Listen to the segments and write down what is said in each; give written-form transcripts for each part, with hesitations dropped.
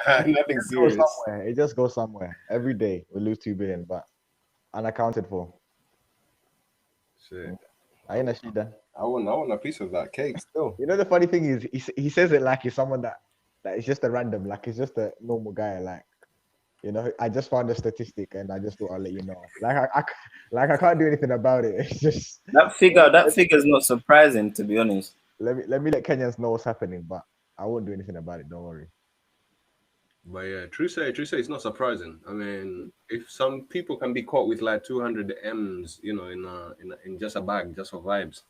Nothing serious. It just goes somewhere. Every day we lose 2 billion, but unaccounted for. Shit. I ain't actually done. I want a piece of that cake still. You know, the funny thing is, he says it like he's someone that is just a random, like he's just a normal guy. Like, you know, I just found a statistic and I just thought I'll let you know. Like I can't do anything about it. It's just that figure's not surprising, to be honest. let me let Kenyans know what's happening, but I won't do anything about it. Don't worry. But yeah, true say, it's not surprising. I mean, if some people can be caught with like 200 M's, you know, in just a bag, just for vibes.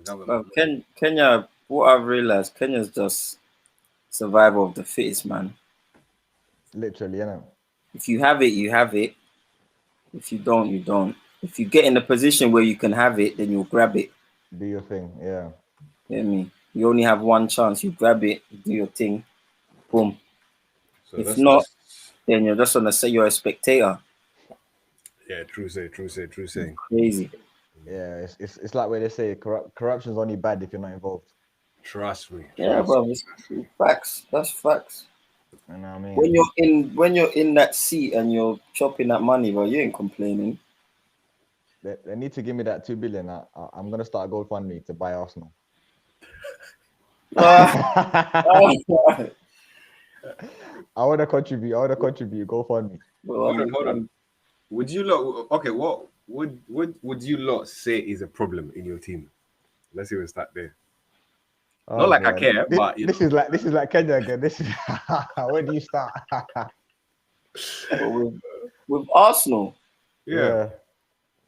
Well, Kenya, what I've realized, Kenya's just survival of the fittest, man. Literally, you know. If you have it, you have it. If you don't, you don't. If you get in a position where you can have it, then you'll grab it. Do your thing, yeah. You know what I mean? You only have one chance. You grab it, you do your thing, boom. So if not, then you're just gonna say you're a spectator. Yeah, true say. Crazy. Yeah, it's like where they say corruption's only bad if you're not involved. Trust me. Yeah, bro, it's facts. That's facts. You know what I mean? When you're in that seat and you're chopping that money, bro, you ain't complaining. They need to give me that 2 billion. I'm gonna start a GoFundMe to buy Arsenal. I want to contribute. GoFundMe. Hold on. Would you lot? Okay, what would you lot say is a problem in your team? Let's even start there. Not like I care, but this is like Kenya again. This is where do you start? with Arsenal. Yeah.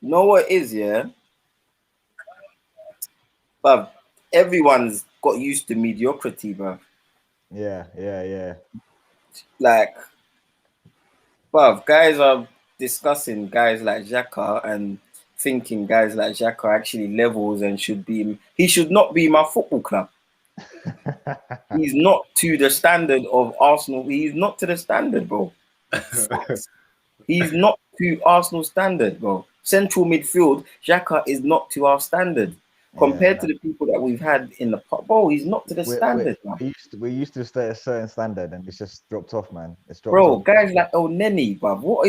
You know what it is, yeah? But everyone's got used to mediocrity, bro. Yeah. Like, bruv, guys are discussing guys like Xhaka and thinking guys like Xhaka are actually levels and he should not be my football club. He's not to the standard of Arsenal. He's not to the standard, bro. He's not to Arsenal standard, bro. Central midfield, Xhaka is not to our standard. Compared to the people that we've had in the past, bro, he's not to the standard, man. We used to stay at a certain standard and it's just dropped off, man. It's dropped off. Guys like Neni, bro. What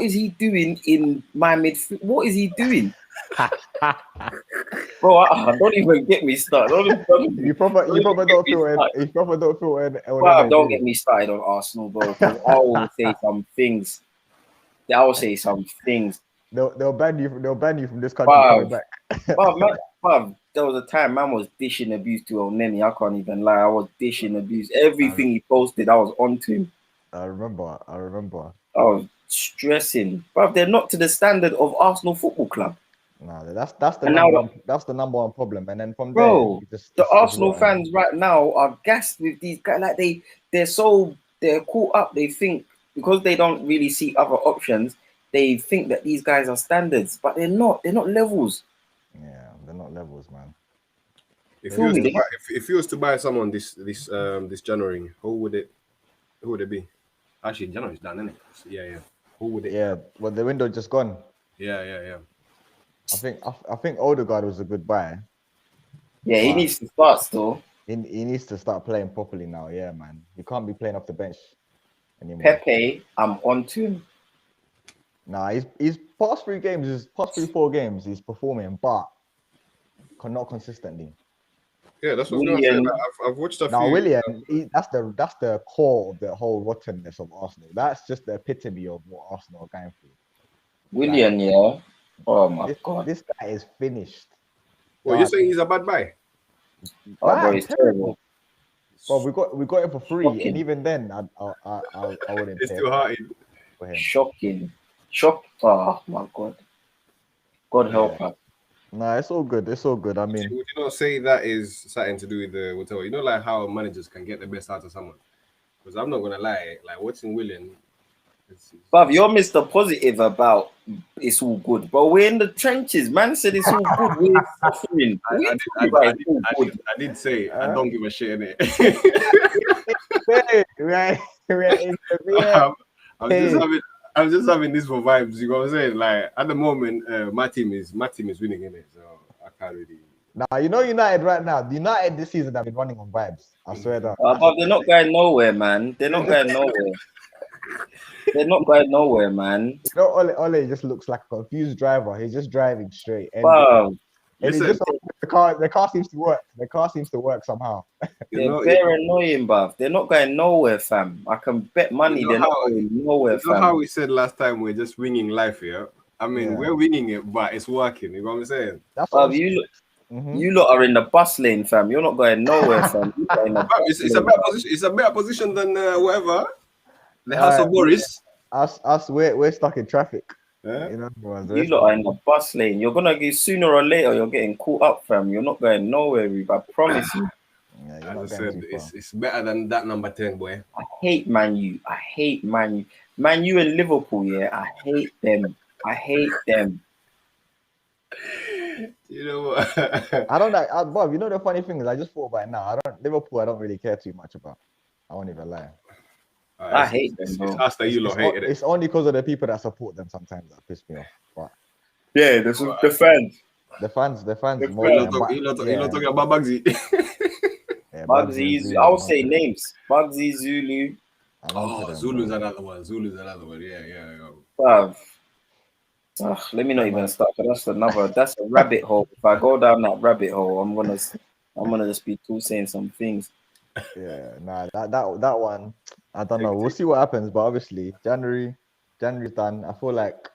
is he doing in my midfield? What is he doing? Bro, don't even get me started. You probably don't feel it. Don't get me started on Arsenal, bro, because I will say some things. They'll ban you from this country coming back. There was a time man was dishing abuse to Elneny. I can't even lie. I was dishing abuse. Everything he posted, I was onto him. I remember. I was stressing. But they're not to the standard of Arsenal Football Club. No, that's the number one problem. And then from there, the Arsenal fans right now are gassed with these guys. Like they're caught up. They think because they don't really see other options, they think that these guys are standards, but they're not. They're not levels. Yeah, they're not levels, man. If you was to buy someone this January, who would it be? Actually, January's done, isn't it? Yeah. Who would it? Yeah, well, the window just gone. Yeah. I think Odegaard was a good buy. Yeah, he needs to start still. He needs to start playing properly now. Yeah, man. He can't be playing off the bench anymore. Pepe, I'm on to him. Nah, his past 4 games, he's performing, but not consistently. Yeah, that's what I was going to say. I've watched a few. Now, Willian, that's the core of the whole rottenness of Arsenal. That's just the epitome of what Arsenal are going through. Willian, yeah. Oh my God, this guy is finished. Well, you're saying he's a bad buy? Bro, he's terrible. Well, we got him for free, and even then, I wouldn't. It's too hard for him. Shocking. Oh my God. God help her. Nah, it's all good. I mean, would you not say that is something to do with the whatever? You know, like how managers can get the best out of someone. Because I'm not gonna lie, like watching Willian. Bruv, you're Mr. Positive about it's all good, but we're in the trenches. Man said it's all good. We're suffering. I did say I don't give a shit in it. I'm just having this for vibes. You know what I'm saying? Like at the moment, my team is winning in it, so I can't really. Now you know United right now. The United this season have been running on vibes. I swear that. But they're not going nowhere, man. They're not going nowhere. They're not going nowhere, man. You know, Ole just looks like a confused driver. He's just driving straight. And, Wow. and he just the car seems to work. The car seems to work somehow. They're very annoying, bruv. They're not going nowhere, fam. I can bet money they're not going nowhere, fam. You know how we said last time we're just winging life here? I mean, we're winging it, but it's working. You know what I'm saying? That's what you lot are in the bus lane, fam. You're not going nowhere, fam. It's a better position than whatever. The House of Boris. Us, we're stuck in traffic. Yeah. You know, you lot are in the bus lane. You're gonna get sooner or later. You're getting caught up, fam. You're not going nowhere, I promise you. Yeah, as I said, it's better than that number 10, boy. I hate Man U. I hate Man U. Man U and Liverpool, yeah. I hate them. I hate them. You know what? I don't like, Bob. You know the funny thing is, I just thought about it now. Liverpool. I don't really care too much about. I won't even lie. I hate them, bro. It's us that you lot hated it. It's only because of the people that support them sometimes that piss me off. But yeah, the fans. The fans. You're not talking about Bugsy. Bugsy, I'll say names. Bugsy, Zulu. Zulu's another one. Yeah. Let me not even start. That's a rabbit hole. If I go down that rabbit hole, I'm gonna just be saying some things. Yeah, nah, that one, I don't know. We'll see what happens, but obviously January's done. I feel like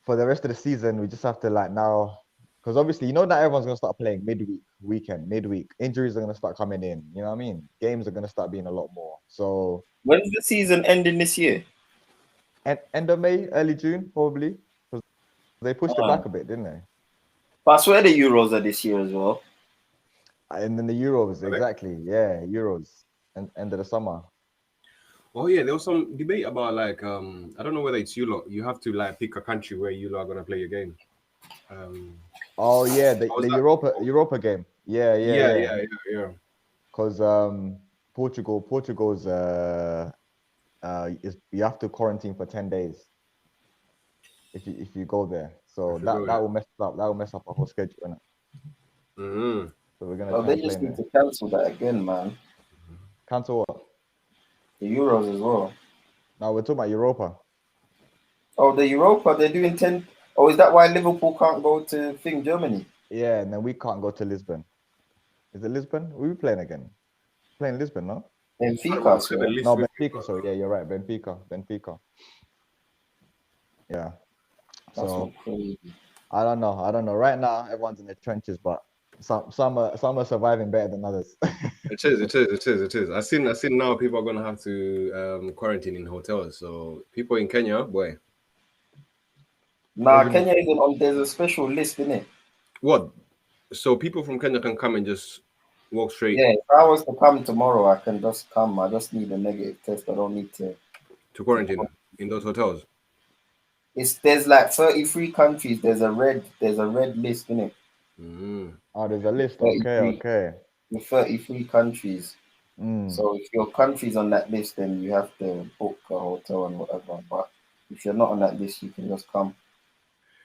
for the rest of the season, we just have to now, because obviously you know that everyone's gonna start playing midweek. Injuries are gonna start coming in. You know what I mean? Games are gonna start being a lot more. So when's the season ending this year? End of May, early June, probably. Because they pushed it back a bit, didn't they? But I swear the Euros are this year as well. And then the Euros, exactly. Yeah, Euros, and end of the summer. Oh yeah, there was some debate about I don't know whether it's you lot. You have to pick a country where you lot are gonna play your game. Oh yeah, the Europa game. Yeah. Because Portugal's you have to quarantine for 10 days if you go there. So that will mess up. That will mess up our whole schedule, innit? Mm-hmm. So we're gonna. They just need to cancel that again, man. Cancel what? The Euros as well. No, we're talking about Europa. Oh, the Europa, they're doing 10. Oh, is that why Liverpool can't go to Germany? Yeah, and then we can't go to Lisbon. Is it Lisbon? Who are we playing again? Playing Lisbon, no? Benfica. No, Benfica. Sorry, yeah, you're right. Benfica. Yeah. So I don't know. Right now, everyone's in the trenches, but some are surviving better than others. It is. I seen now people are gonna have to quarantine in hotels. So people in Kenya, boy. Nah, Kenya isn't on. There's a special list, isn't it? What? So people from Kenya can come and just walk straight. Yeah, if I was to come tomorrow, I can just come. I just need a negative test. I don't need to quarantine in those hotels. There's 33 countries. There's a red list, isn't it? Mm-hmm. Oh, there's a list. Okay. The 33 countries. Mm. So if your country's on that list, then you have to book a hotel and whatever. But if you're not on that list, you can just come.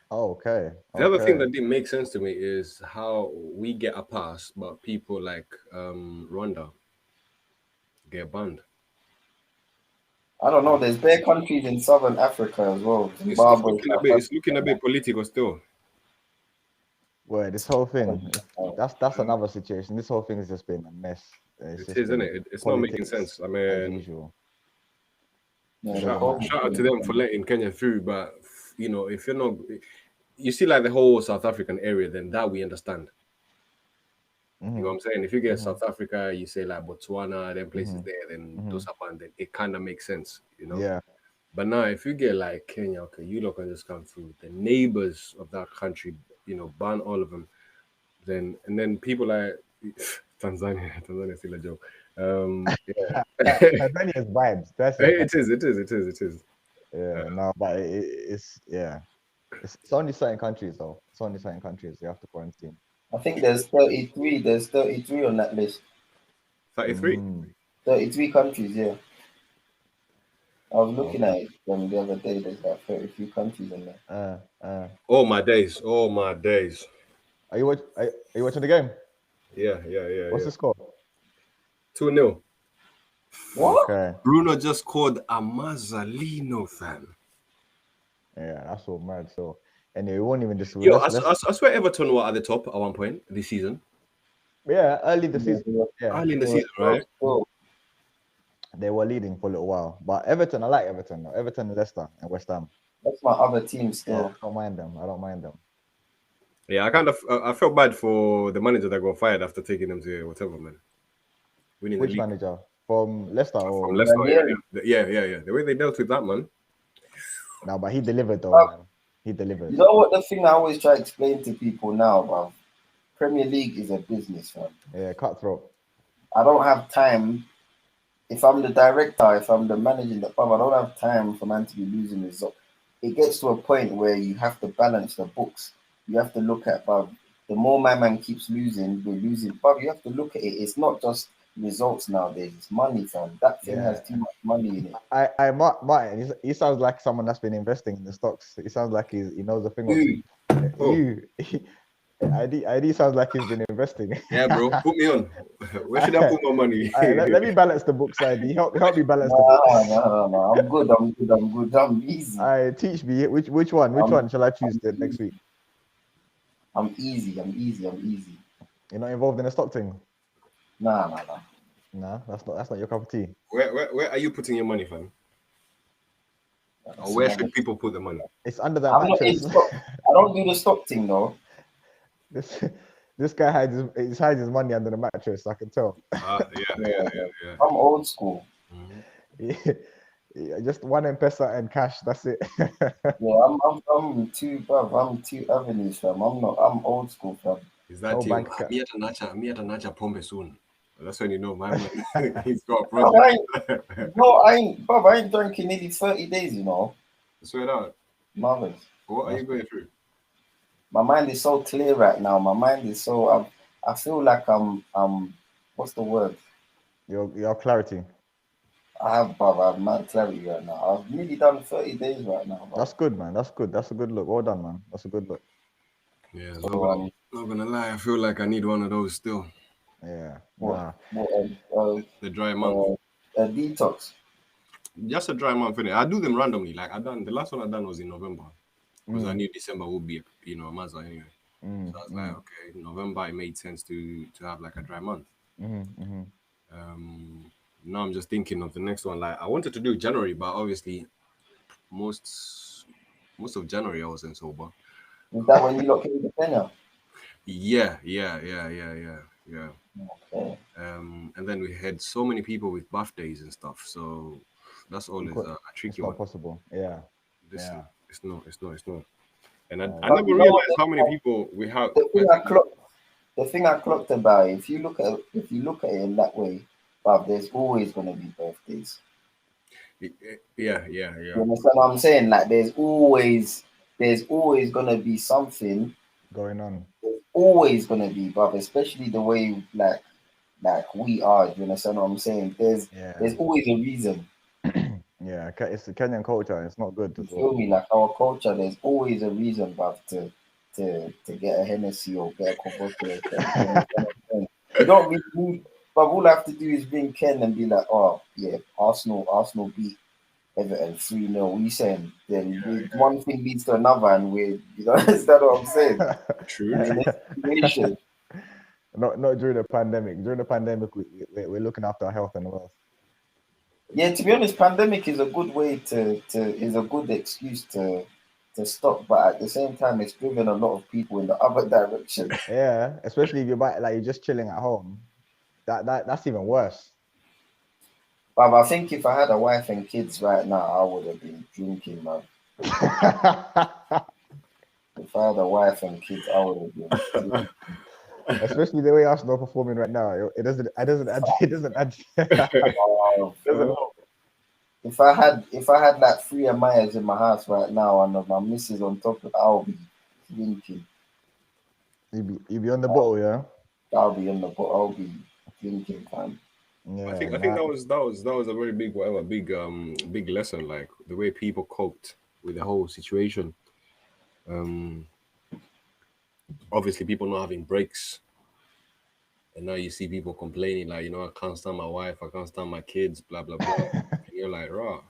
Oh, okay. The other thing that didn't make sense to me is how we get a pass, but people like Rwanda get banned. I don't know. There's bare countries in Southern Africa as well. It's looking a bit political still. Well, this whole thing, that's another situation. This whole thing has just been a mess. Isn't it? It's not making sense. I mean, shout out to them for letting Kenya through, but if you're not, you see the whole South African area, then that we understand. Mm-hmm. You know what I'm saying? If you get South Africa, you say Botswana, then places there, then those happen, then it kind of makes sense, Yeah. But now, if you get Kenya, okay, you lot can just come through. The neighbors of that country, ban all of them. And then people like Tanzania still a joke. Yeah. Tanzania's vibes. It is. Yeah, no, but it's only certain countries though. It's only certain countries you have to quarantine. I think there's 33. There's 33 on that list. 33? 33 countries, yeah. I was looking at it the other day. There's 33 countries in there. Oh my days. Are Are you watching the game? Yeah. What's the score? 2-0. What? Okay. Bruno just scored a Mazzalino, fam. Yeah, that's all mad. So anyway, we won't even just. Yo, I swear Everton were at the top at one point this season. Yeah, early the season. Yeah, Early in the season, right? they were leading for a little while. But Everton, I like Everton. Though. Everton, Leicester, and West Ham. That's my other team still. Yeah, I don't mind them. Yeah, I felt bad for the manager that got fired after taking them to whatever, man. Winning Which the league. manager? From Leicester or From Leicester? Yeah. The way they dealt with that, man. No, but he delivered though, man. He delivered. You know what the thing I always try to explain to people now, bro? Premier League is a business, man. Yeah, cutthroat. I don't have time. If I'm the director, if I'm the manager in the pub, I don't have time for man to be losing results. It gets to a point where you have to balance the books. You have to look at, bruv, the more my man keeps losing, we're losing. But you have to look at it. It's not just results nowadays. It's money, fam. That thing has too much money in it. Martin, he sounds like someone that's been investing in the stocks. He sounds like he knows a thing or two. ID sounds like he's been investing. Yeah, bro. Put me on. Where should I put my money? Let me balance the books, ID. Help me balance the books. No. I'm good. I'm easy. Teach me which one? Which one shall I choose next week? I'm easy. You're not involved in the stock thing? Nah. Nah, that's not your cup of tea. Where are you putting your money, fam? Or where should people put the money? It's under that mattress. I don't do the stock thing though. This guy hides his money under the mattress. I can tell. Yeah. I'm old school. Yeah, just one M-Pesa and cash. That's it. Yeah, I'm two avenues, fam. I'm old school, fam. Is that you? Me at a nacha pombe soon. That's when you know my man. He's got a project. I ain't drinking nearly 30 days, you know. Swear out. Marvelous. What are you going through? My mind is so clear right now. My mind is so I feel like I'm what's the word? Your clarity. I have mad clarity right now. I've nearly done 30 days right now. That's good, man. That's good. That's a good look. Well done, man. That's a good look. Yeah, not gonna lie. I feel like I need one of those still. Yeah. The dry month. A detox. Just a dry month, innit? I do them randomly. Like the last one I done was in November. Because I knew December would be a Mazza anyway. So I was like, okay, November it made sense to have like a dry month. Now I'm just thinking of the next one. Like I wanted to do January, but obviously most of January I wasn't sober. Is that when you lot came to Kenya? Yeah. Okay. And then we had so many people with birthdays and stuff. So that's always a tricky one. It's not possible. Yeah. It's not. And I never realized how many people we have. The thing I clocked about, if you look at it in that way, but there's always gonna be birthdays. Yeah. You understand what I'm saying? Like there's always gonna be something going on. There's always gonna be, but especially the way like we are. You understand what I'm saying? There's always a reason. Yeah, it's the Kenyan culture. It's not good. You feel me? Like our culture, there's always a reason, but to get a Hennessy or get a Kobote. You don't really need, but all I have to do is bring Ken and be like, oh yeah, Arsenal beat Everton 3-0. What are you saying? Then one thing leads to another, and is that what I'm saying? True. Not during the pandemic. During the pandemic, we're looking after our health and wealth. Yeah, to be honest, pandemic is a good way is a good excuse to stop, but at the same time, it's driven a lot of people in the other direction. Yeah, especially if you're just chilling at home. That's even worse. But I think if I had a wife and kids right now, I would have been drinking, man. If I had a wife and kids, I would have been drinking. Especially the way Arsenal are performing right now, it doesn't add. If I had like 3 Amayas in my house right now and my missus on top of it, I'll be drinking. You'd be on the bottle, yeah. I'll be on the bottle. I'll be drinking, fam. Yeah, I think that was a very big lesson, like the way people coped with the whole situation. obviously people not having breaks. And now you see people complaining, like, I can't stand my wife, I can't stand my kids, blah, blah, blah. And you're like, raw,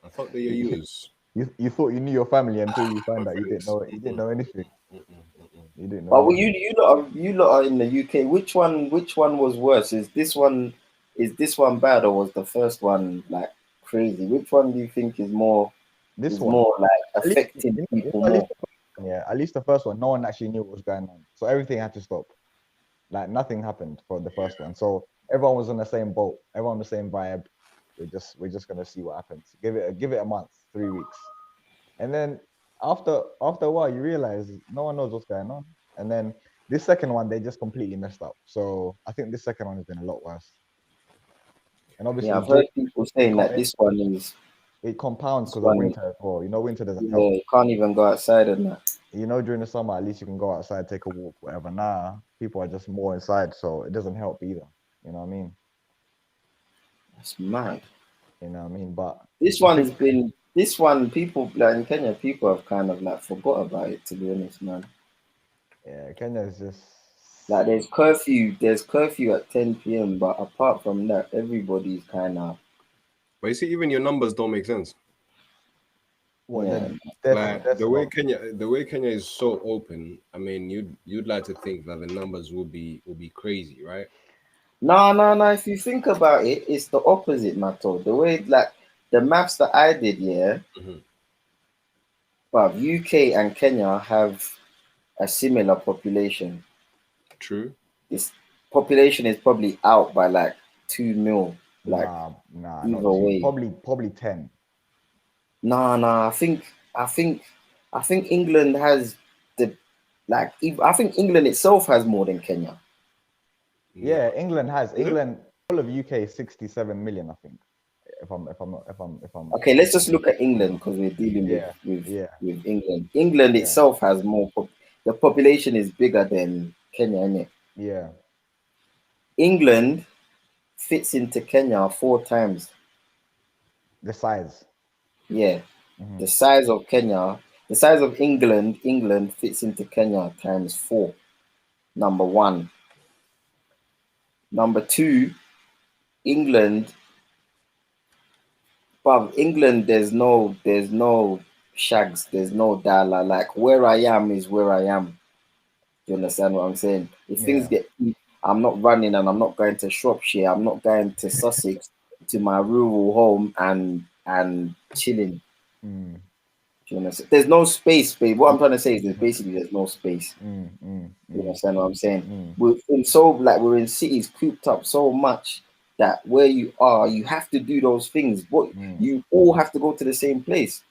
I thought they were yours. You thought you knew your family until you found My out you didn't friends. know it. You didn't know anything. You didn't know But anything. you lot are in the UK. Which one was worse? Is this one bad, or was the first one like crazy? Which one do you think is more This one, like at least, affecting people at least more? yeah, at least the first one, no one actually knew what was going on, so everything had to stop. Like nothing happened for the first one, so everyone was on the same boat, everyone on the same vibe. We're just gonna see what happens. Give it a month, 3 weeks, and then after a while, you realize no one knows what's going on. And then this second one, they just completely messed up. So I think this second one has been a lot worse. And obviously, Yeah, I've heard people saying that this one is. It compounds This because of one, winter as well. Winter doesn't yeah, help. you can't even go outside and that. During the summer, at least you can go outside, take a walk, whatever. Nah, people are just more inside, so it doesn't help either. You know what I mean? That's mad. You know what I mean? But This one, people like in Kenya, people have kind of like forgot about it, to be honest, man. yeah, Kenya is just like there's curfew at 10 p.m. But apart from that, everybody's kind of. But you see, even your numbers don't make sense. Yeah. Like the way Kenya is so open, I mean, you'd like to think that the numbers will be crazy, right? No. If you think about it, it's the opposite, Mato. The way like the maths that I did, yeah. But UK and Kenya have a similar population. True. This population is probably out by like 2 mil. Like nah, either not way. Probably 10. Nah. I think England has I think England itself has more than Kenya. Yeah, England has. England, all of UK is 67 million, I think. If I'm Okay, let's just look at England because we're dealing with England. England itself has more. The population is bigger than Kenya, isn't it? Yeah. England fits into Kenya 4 times. The size. Yeah. The size of Kenya, the size of England fits into Kenya times 4. Number 1. Number 2, England. But England, there's no shags, there's no dollar. Like where I am is where I am. Do you understand what I'm saying? If things get, I'm not running and I'm not going to Shropshire. I'm not going to Sussex to my rural home and chilling. Do you understand? There's no space, babe. What I'm trying to say is there's no space. You understand what I'm saying? We're in cities cooped up so much that where you are, you have to do those things. But you all have to go to the same place.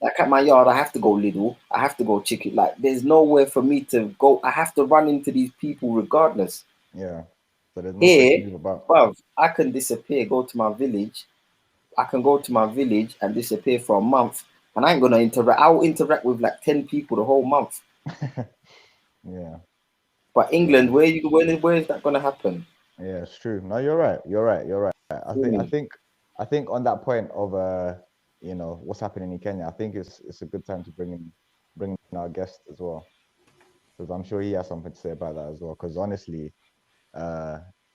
Like at my yard, I have to go Lidl. I have to go Chicken. Like there's nowhere for me to go. I have to run into these people regardless. Yeah. So there's no here, bruv, I can disappear, go to my village. I can go to my village and disappear for a month. And I ain't gonna interact. I'll interact with like 10 people the whole month. Yeah. But England, where is that gonna happen? Yeah, it's true. No, you're right. I think on that point of what's happening in Kenya, I think it's a good time to bring in our guest as well, because I'm sure he has something to say about that as well. Because honestly,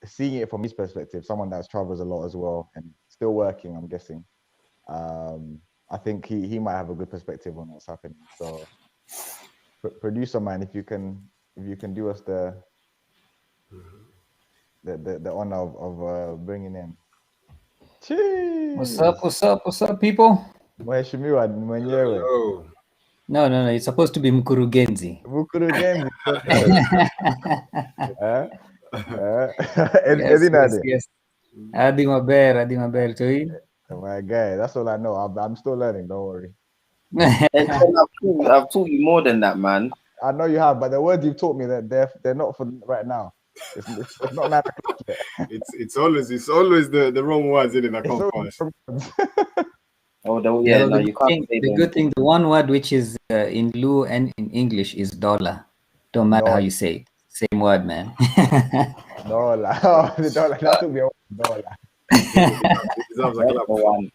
seeing it from his perspective, someone that's travels a lot as well and still working, I'm guessing. I think he might have a good perspective on what's happening. So, producer man, if you can do us the honor of bringing in. Cheers. What's up, people? Mheshimiwa mwenyewe. No, it's supposed to be Mkurugenzi. Mkurugenzi. Yes. Adi Maber, Toy. My guy, that's all I know. I'm still learning, don't worry. And I've taught you more than that, man. I know you have, but the words you've taught me, that they're not for right now. It's not 9 o'clock yet. It's always the wrong words in it. I can't pass. You can't say the good thing, the one word which is in Lu and in English is dollar. Don't matter how you say it. Same word, man. Dollar. Oh, the dollar. That would be a dollar.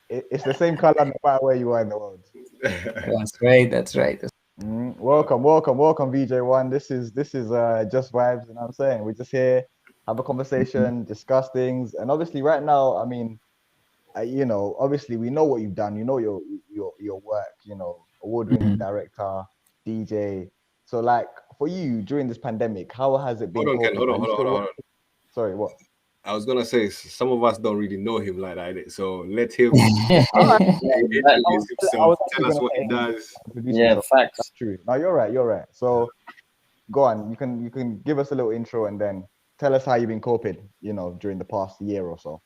It's the same color no matter where you are in the world. That's right. Welcome, VJ1. This is just vibes, you know what I'm saying? We're just here, have a conversation, discuss things, and obviously right now, I mean, you know, obviously we know what you've done. You know your work. You know, award-winning director, DJ. So like for you during this pandemic, how has it been Hold on, Ken. coping? Hold on. Sorry, what? I was gonna say some of us don't really know him like that, so let him All right. introduce himself, tell us what he say, does. Yeah, facts. That's true. No, you're right. So go on. You can give us a little intro and then tell us how you've been coping. You know, during the past year or so.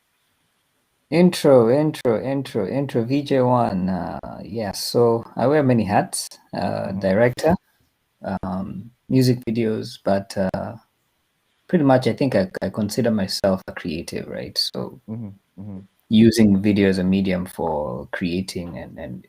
Intro, VJ1. Yeah, so I wear many hats. Director, music videos, but pretty much I think I consider myself a creative, right? So using video as a medium for creating and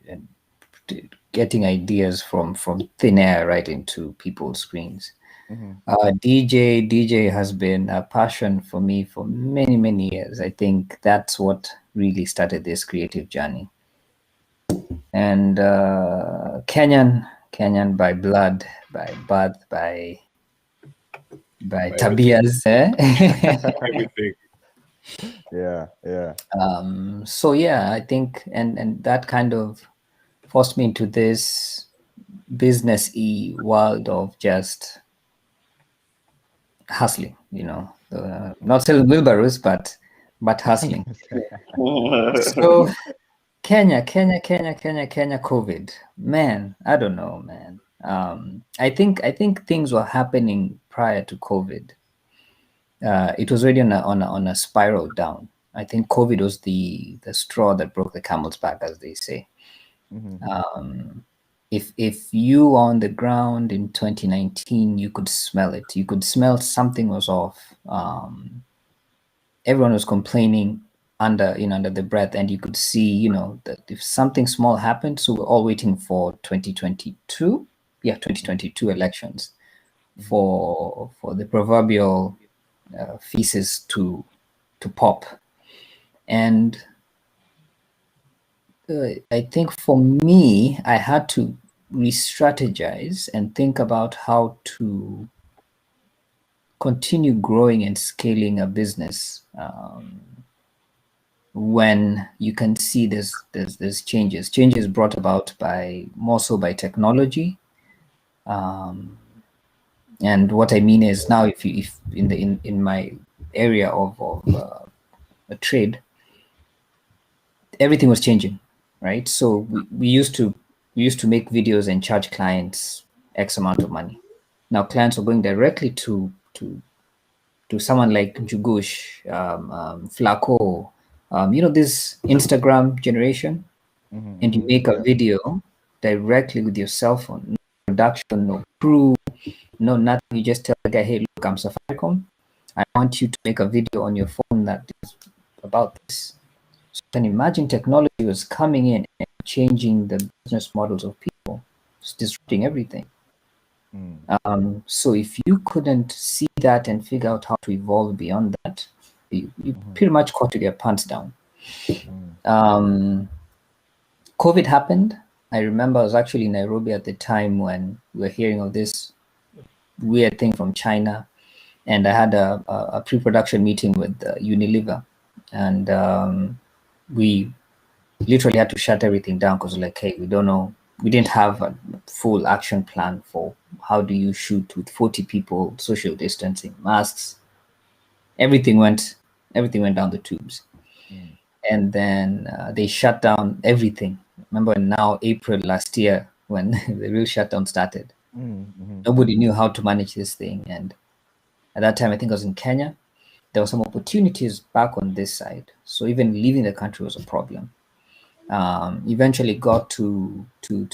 getting ideas from thin air right into people's screens. DJ has been a passion for me for many years. I think that's what really started this creative journey. And Kenyan by blood, by birth, by tabias. Everything. Yeah. So yeah, I think and that kind of forced me into this business-y world of just hustling, you know, not selling wheelbarrows, but hustling. So Kenya, COVID, man, I don't know, man. I think things were happening prior to COVID. It was already on a spiral down. I think COVID was the straw that broke the camel's back, as they say. If you were on the ground in 2019, you could smell it. You could smell something was off. Everyone was complaining under the breath, and you could see, you know, that if something small happened, so we're all waiting for 2022 elections for the proverbial feces to pop. And I think for me, I had to re-strategize and think about how to continue growing and scaling a business when you can see there's changes brought about by more so by technology. And what I mean is now, if in my area of a trade, everything was changing, right? So we used to make videos and charge clients X amount of money. Now clients are going directly to someone like Jugush, Flaco, you know, this Instagram generation, and you make a video directly with your cell phone, no production, no crew, no nothing. You just tell the guy, hey, look, I'm Safaricom. I want you to make a video on your phone that is about this. So you can imagine technology was coming in and changing the business models of people, it's disrupting everything. So if you couldn't see that and figure out how to evolve beyond that, you pretty much caught to get pants down. COVID happened. I remember I was actually in Nairobi at the time when we were hearing of this weird thing from China, and I had a pre-production meeting with Unilever, and we literally had to shut everything down because like, hey, we don't know. We didn't have a full action plan for how do you shoot with 40 people, social distancing, masks. Everything went down the tubes. And then they shut down everything. Remember now, April last year, when the real shutdown started, nobody knew how to manage this thing. And at that time, I think I was in Kenya. There were some opportunities back on this side. So even leaving the country was a problem. Eventually got to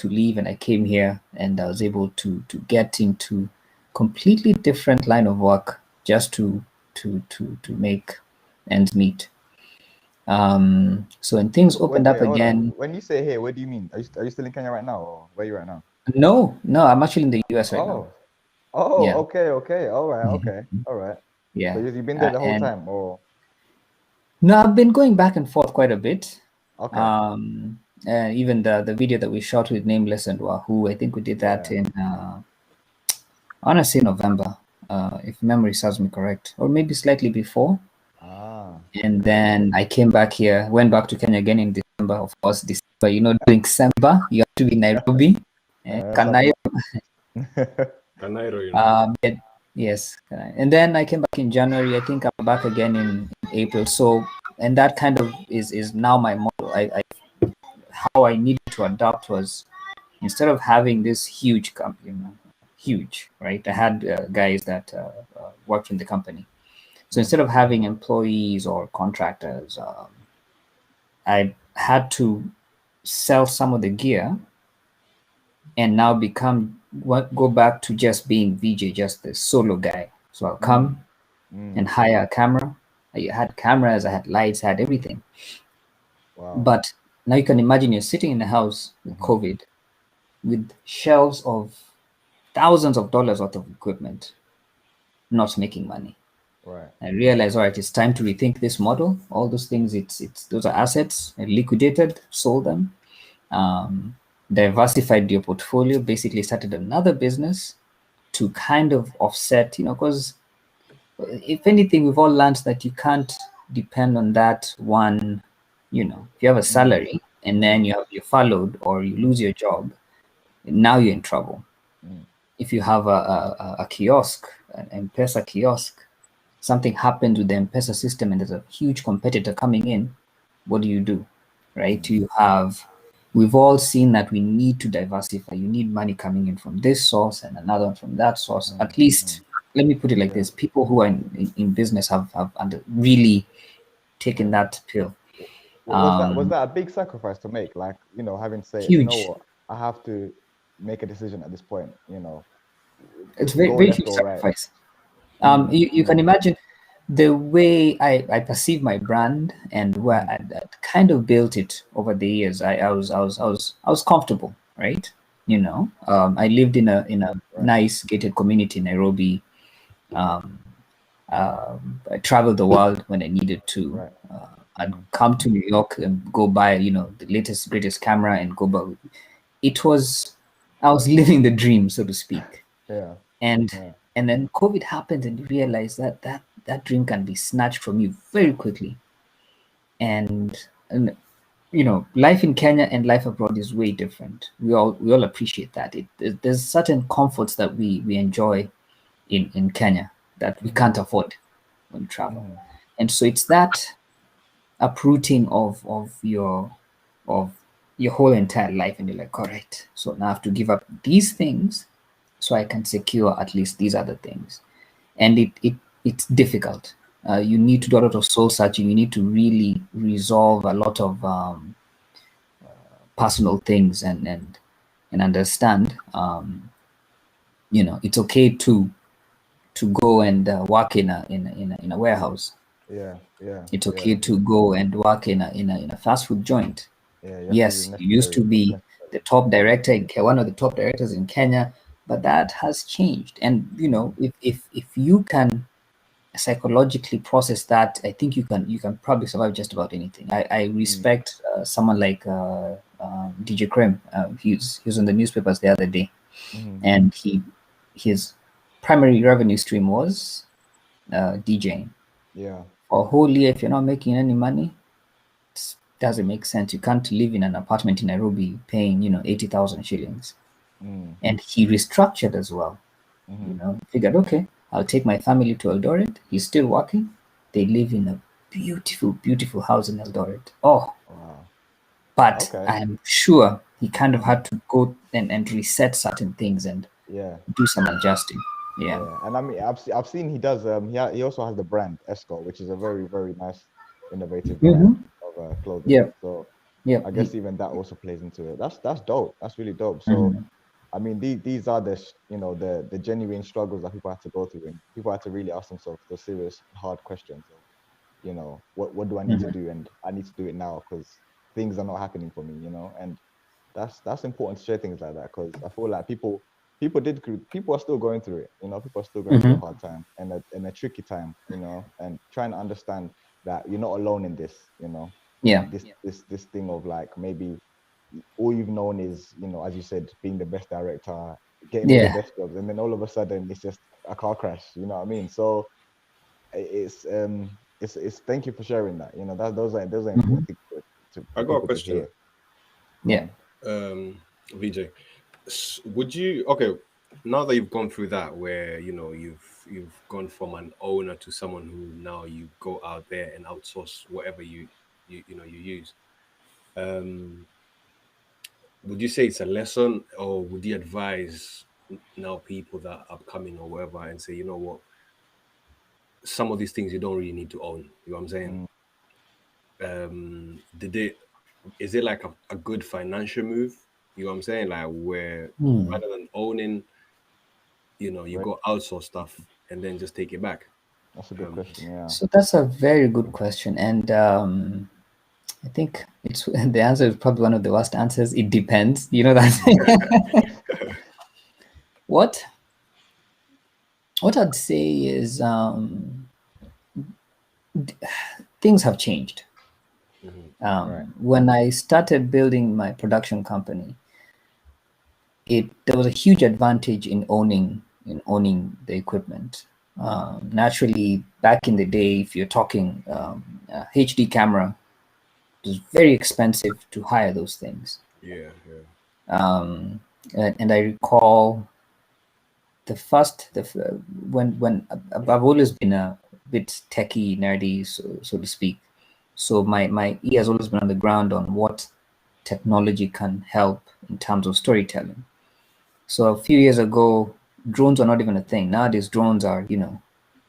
leave, and I came here, and I was able to get into completely different line of work just to make ends meet. So when things opened up again. When you say here, what do you mean? Are you still in Kenya right now, or where are you right now? No, I'm actually in the US right now. Oh, yeah. Okay. All right. Yeah. So you've been there the whole time, or? No, I've been going back and forth quite a bit. Okay. Even the video that we shot with Nameless and Wahoo, I think we did that in I want to say November, if memory serves me correct, or maybe slightly before. And then I came back here, went back to Kenya again in December. Of course, December, you know, during December, you have to be in Nairobi. Kanairo. Kanairo, you know. Yes. And then I came back in January. I think I'm back again in April. So, and that kind of is now my model. How I needed to adapt was, instead of having this huge company, huge, right? I had guys that worked in the company. So instead of having employees or contractors, I had to sell some of the gear and now go back to just being VJ, just the solo guy. So I'll come and hire a camera. I had cameras, I had lights, I had everything. Wow. But now you can imagine you're sitting in the house with COVID, with shelves of thousands of dollars worth of equipment, not making money. Right. I realized, all right, it's time to rethink this model. All those things, those are assets. I liquidated, sold them, diversified your portfolio, basically started another business to kind of offset, because if anything, we've all learned that you can't depend on that one. If you have a salary and then you're followed or you lose your job, now you're in trouble. If you have a kiosk, an M-Pesa kiosk, something happens with the M-Pesa system and there's a huge competitor coming in, what do? Right? We've all seen that we need to diversify. You need money coming in from this source and another one from that source. At least, let me put it like this: people who are in business have really taken that pill. Was that a big sacrifice to make? Like, having to say, Huge. you know what, I have to make a decision at this point. It's very huge sacrifice. You can imagine the way I perceive my brand and where I kind of built it over the years. I was comfortable, right? I lived in a nice gated community in Nairobi. I traveled the world when I needed to. Right. I'd come to New York and go buy, the latest, greatest camera and go buy. I was living the dream, so to speak. Yeah. And then COVID happened and you realize that dream can be snatched from you very quickly. And life in Kenya and life abroad is way different. We all appreciate that. There's certain comforts that we enjoy in Kenya that we can't afford when we travel. And so it's that uprooting of your whole entire life, and you're like, all right, so now I have to give up these things so I can secure at least these other things. And it's difficult. You need to do a lot of soul searching. You need to really resolve a lot of personal things and understand. It's okay to go and work in a warehouse. Yeah. It's okay to go and work in a fast food joint. Yes, you used to be the top director in one of the top directors in Kenya, but that has changed. And if you can psychologically process that, I think you can probably survive just about anything. I respect someone like DJ Krem. He was in the newspapers the other day, and his primary revenue stream was DJing. Yeah. For a whole year, if you're not making any money, it doesn't make sense. You can't live in an apartment in Nairobi paying 80,000 shillings. And he restructured as well. Figured, okay, I'll take my family to Eldoret. He's still working. They live in a beautiful, beautiful house in Eldoret. Oh, wow. But I'm sure he kind of had to go and reset certain things and do some adjusting. Yeah. And I mean, I've seen he does. He also has the brand Esco, which is a very, very nice, innovative brand of clothing. Yeah. So yeah, I guess even that also plays into it. That's dope. That's really dope. So I mean, these are the genuine struggles that people have to go through, and people have to really ask themselves the serious, hard questions of, what do I need to do, and I need to do it now because things are not happening for me, and that's important to share things like that because I feel like people are still going through it, people are still going through a hard time and a tricky time, and trying to understand that you're not alone in this, Yeah. This thing of like maybe all you've known is, you know, as you said, being the best director, getting all the best jobs, and then all of a sudden it's just a car crash. You know what I mean? So it's thank you for sharing that. You know, those are important things I got a question. Yeah. VJ, would you, okay, now that you've gone through that, where you know you've gone from an owner to someone who now you go out there and outsource whatever you use, would you say it's a lesson, or would you advise now people that are upcoming or whatever and say, you know what, some of these things you don't really need to own? You know what I'm saying? Is it like a good financial move? You know what I'm saying? Like where rather than owning, you know, you go outsource stuff and then just take it back. That's a good question. Yeah. So that's a very good question, and I think it's the answer is probably one of the worst answers. It depends. You know that. What I'd say is things have changed. When I started building my production company, there was a huge advantage in owning the equipment. Naturally, back in the day, if you're talking HD camera, it was very expensive to hire those things. Yeah. And I recall when I've always been a bit techie, nerdy, so to speak. So my ear has always been on the ground on what technology can help in terms of storytelling. So a few years ago, drones are not even a thing. Nowadays, drones are, you know,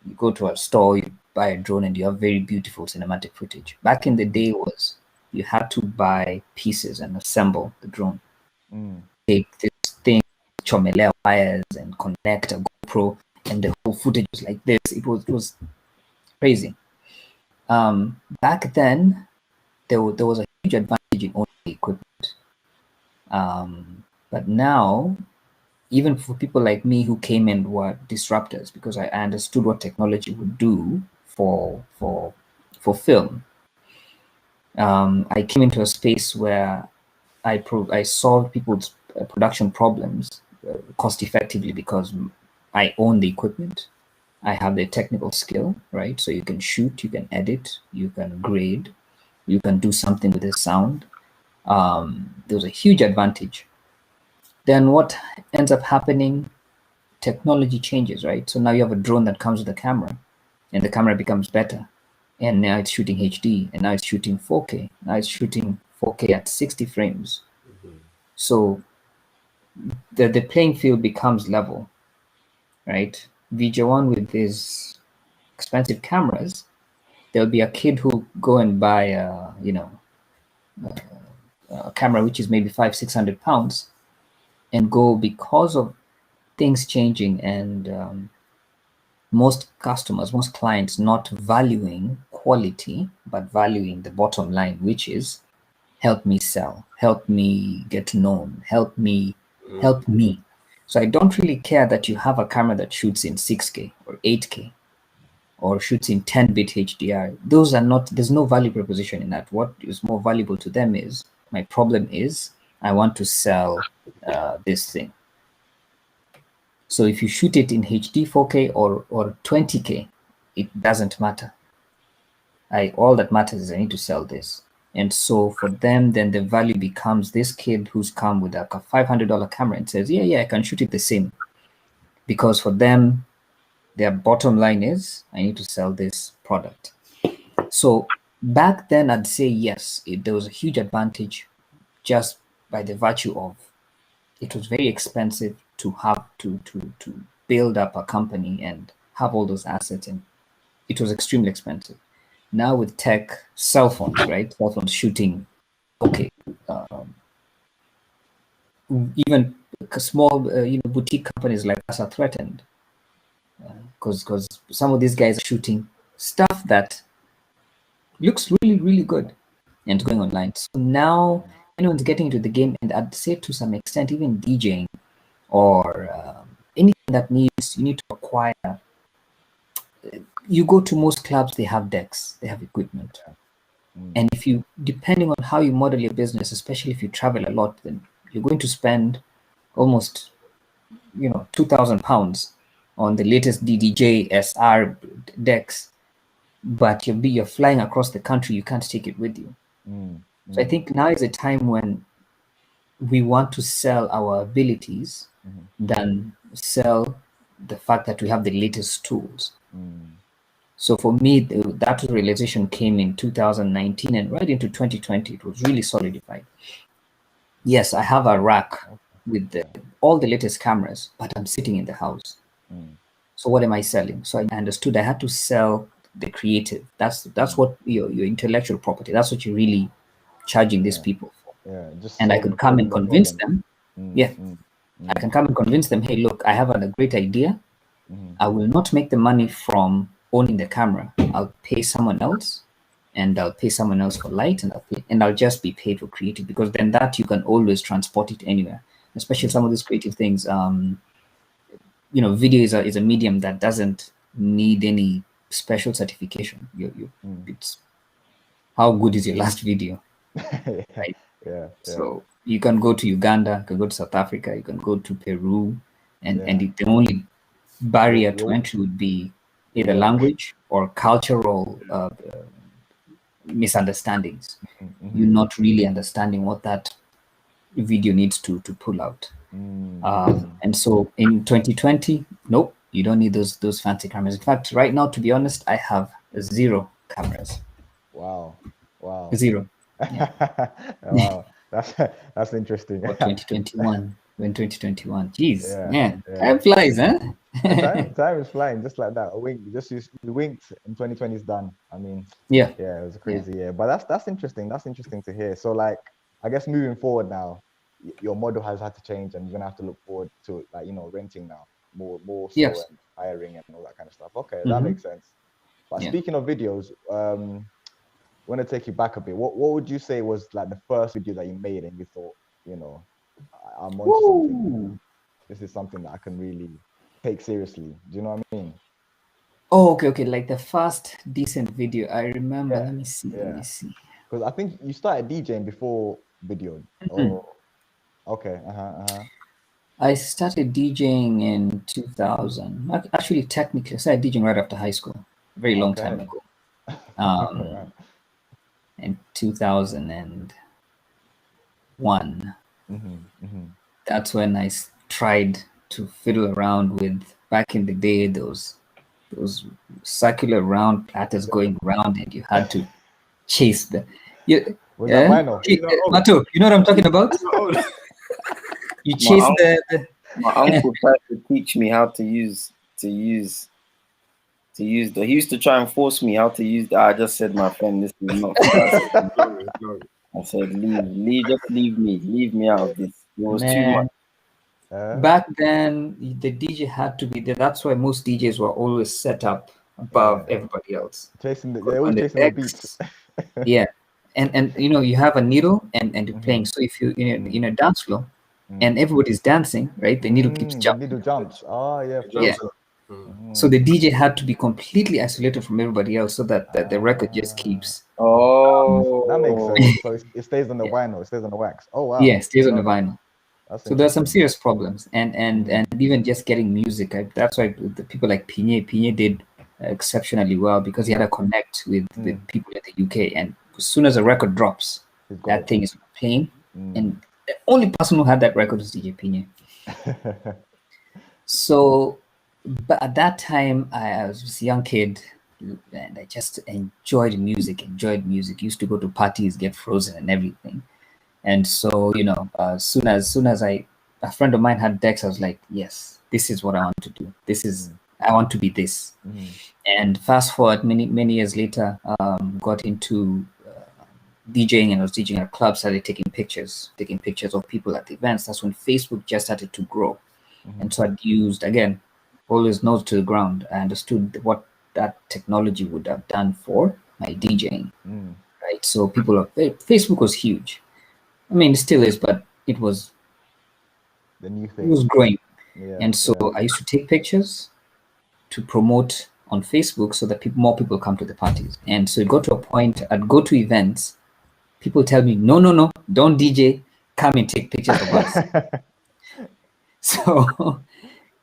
you go to a store, you buy a drone, and you have very beautiful cinematic footage. Back in the day, you had to buy pieces and assemble the drone. Take this thing, chomelea wires, and connect a GoPro, and the whole footage was like this. It was crazy. Back then, there was a huge advantage in owning the equipment. But now, even for people like me who came in were disruptors, because I understood what technology would do for film. I came into a space where I solved people's production problems cost effectively because I own the equipment. I have the technical skill, right? So you can shoot, you can edit, you can grade, you can do something with the sound. There was a huge advantage. Then what ends up happening, technology changes, right? So now you have a drone that comes with a camera, and the camera becomes better. And now it's shooting HD, and now it's shooting 4K. Now it's shooting 4K at 60 frames. So the playing field becomes level, right? VJ1 with his expensive cameras, there'll be a kid who go and buy a camera which is maybe 500-600 pounds, and go, because of things changing and most clients not valuing quality but valuing the bottom line, which is help me sell, help me get known, help me. So I don't really care that you have a camera that shoots in 6K or 8K or shoots in 10-bit HDR. Those are not, there's no value proposition in that. What is more valuable to them is, my problem is I want to sell this thing. So if you shoot it in HD 4K or 20K, it doesn't matter. All that matters is I need to sell this. And so for them, then the value becomes this kid who's come with a $500 camera and says, yeah, I can shoot it the same. Because for them, their bottom line is, I need to sell this product. So back then, I'd say yes, there was a huge advantage just by the virtue of it was very expensive to have to build up a company and have all those assets, and it was extremely expensive. Now with tech, cell phones, right? Cell phones shooting, okay. Even small, boutique companies like us are threatened because some of these guys are shooting stuff that looks really, really good and going online. So now anyone's getting into the game, and I'd say to some extent, even DJing or anything that you need to acquire. You go to most clubs, they have decks, they have equipment. And if you, depending on how you model your business, especially if you travel a lot, then you're going to spend almost, you know, £2,000 on the latest DDJ SR decks, but you're flying across the country, you can't take it with you. So I think now is a time when we want to sell our abilities than sell the fact that we have the latest tools. So for me, that realization came in 2019, and right into 2020, it was really solidified. Yes, I have a rack with all the latest cameras, but I'm sitting in the house. So what am I selling? So I understood I had to sell the creative. That's what your intellectual property. That's what you're really charging these people for. And I could come and convince them. I can come and convince them, hey, look, I have a great idea. I will not make the money from owning the camera. I'll pay someone else, and I'll pay someone else for light, and I'll just be paid for creative, because then that you can always transport it anywhere, especially some of these creative things. You know, video is a medium that doesn't need any special certification. It's how good is your last video, right? So you can go to Uganda, you can go to South Africa, you can go to Peru, and the only barrier to entry would be either language or cultural misunderstandings. You're not really understanding what that video needs to pull out. And so in 2020, nope, you don't need those fancy cameras. In fact, right now, to be honest, I have 0 cameras. Wow. 0. Wow, that's interesting. For 2021. In 2021, jeez, man, time flies, huh? time is flying just like that. A wink, we winked, and 2020 is done. I mean, it was a crazy year, but that's interesting. That's interesting to hear. So, like, I guess moving forward now, your model has had to change, and you're gonna have to look forward to, like, you know, renting now more so, and hiring and all that kind of stuff. Okay, that makes sense. But speaking of videos, I want to take you back a bit. What would you say was like the first video that you made and you thought, you know, I'm onto something. This is something that I can really take seriously. Do you know what I mean? Oh, okay. Like the first decent video I remember. Let me see. Because I think you started DJing before video. Okay. I started DJing in 2000. Actually, technically, I started DJing right after high school. A very long time ago. In 2001. That's when I tried to fiddle around with, back in the day, those circular round platters going around, and you had to chase the. Mato, you know what I'm talking about? You chase my uncle tried to teach me how to use he used to try and force me how to use I just said, my friend, this is not I said, leave me out of this. It was too much. Back then, the DJ had to be there. That's why most DJs were always set up above everybody else. Chasing the beats. And you know, you have a needle and you're playing. So if you in a dance floor and everybody's dancing, right, the needle keeps jumping. The needle jumps. So the DJ had to be completely isolated from everybody else, so that the record just keeps. That makes sense. So it stays on the vinyl. It stays on the wax. Oh wow. Yeah, it stays on the vinyl. So there's some serious problems, and even just getting music. That's why the people like Pinye did exceptionally well, because he had a connect with people in the UK, and as soon as a record drops, that thing is playing, and the only person who had that record was DJ Pinye. So, but at that time, I was just a young kid, and I just enjoyed music. Used to go to parties, get frozen and everything. And so, you know, as soon as a friend of mine had decks, I was like, yes, this is what I want to do. I want to be this. And fast forward many years later, got into DJing, and I was DJing at clubs, started taking pictures of people at the events. That's when Facebook just started to grow. And so I'd used, again, always nose to the ground. I understood what that technology would have done for my DJing, right? So Facebook was huge. I mean, it still is, but it was the new thing. It was growing. I used to take pictures to promote on Facebook so that more people come to the parties. And so it got to a point, I'd go to events, people tell me, no, don't DJ, come and take pictures of us. So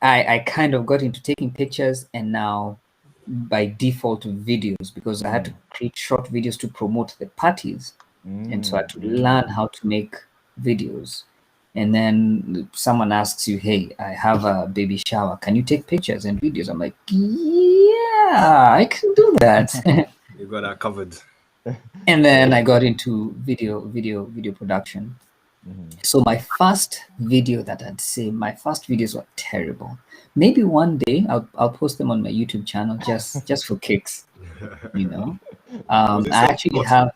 I kind of got into taking pictures, and now by default videos, because I had to create short videos to promote the parties. And so I had to learn how to make videos. And then someone asks you, hey, I have a baby shower. Can you take pictures and videos? I'm like, yeah, I can do that. You got that covered. And then I got into video production. So my first video that I'd say, my first videos were terrible. Maybe one day I'll post them on my YouTube channel just for kicks, you know. I actually have,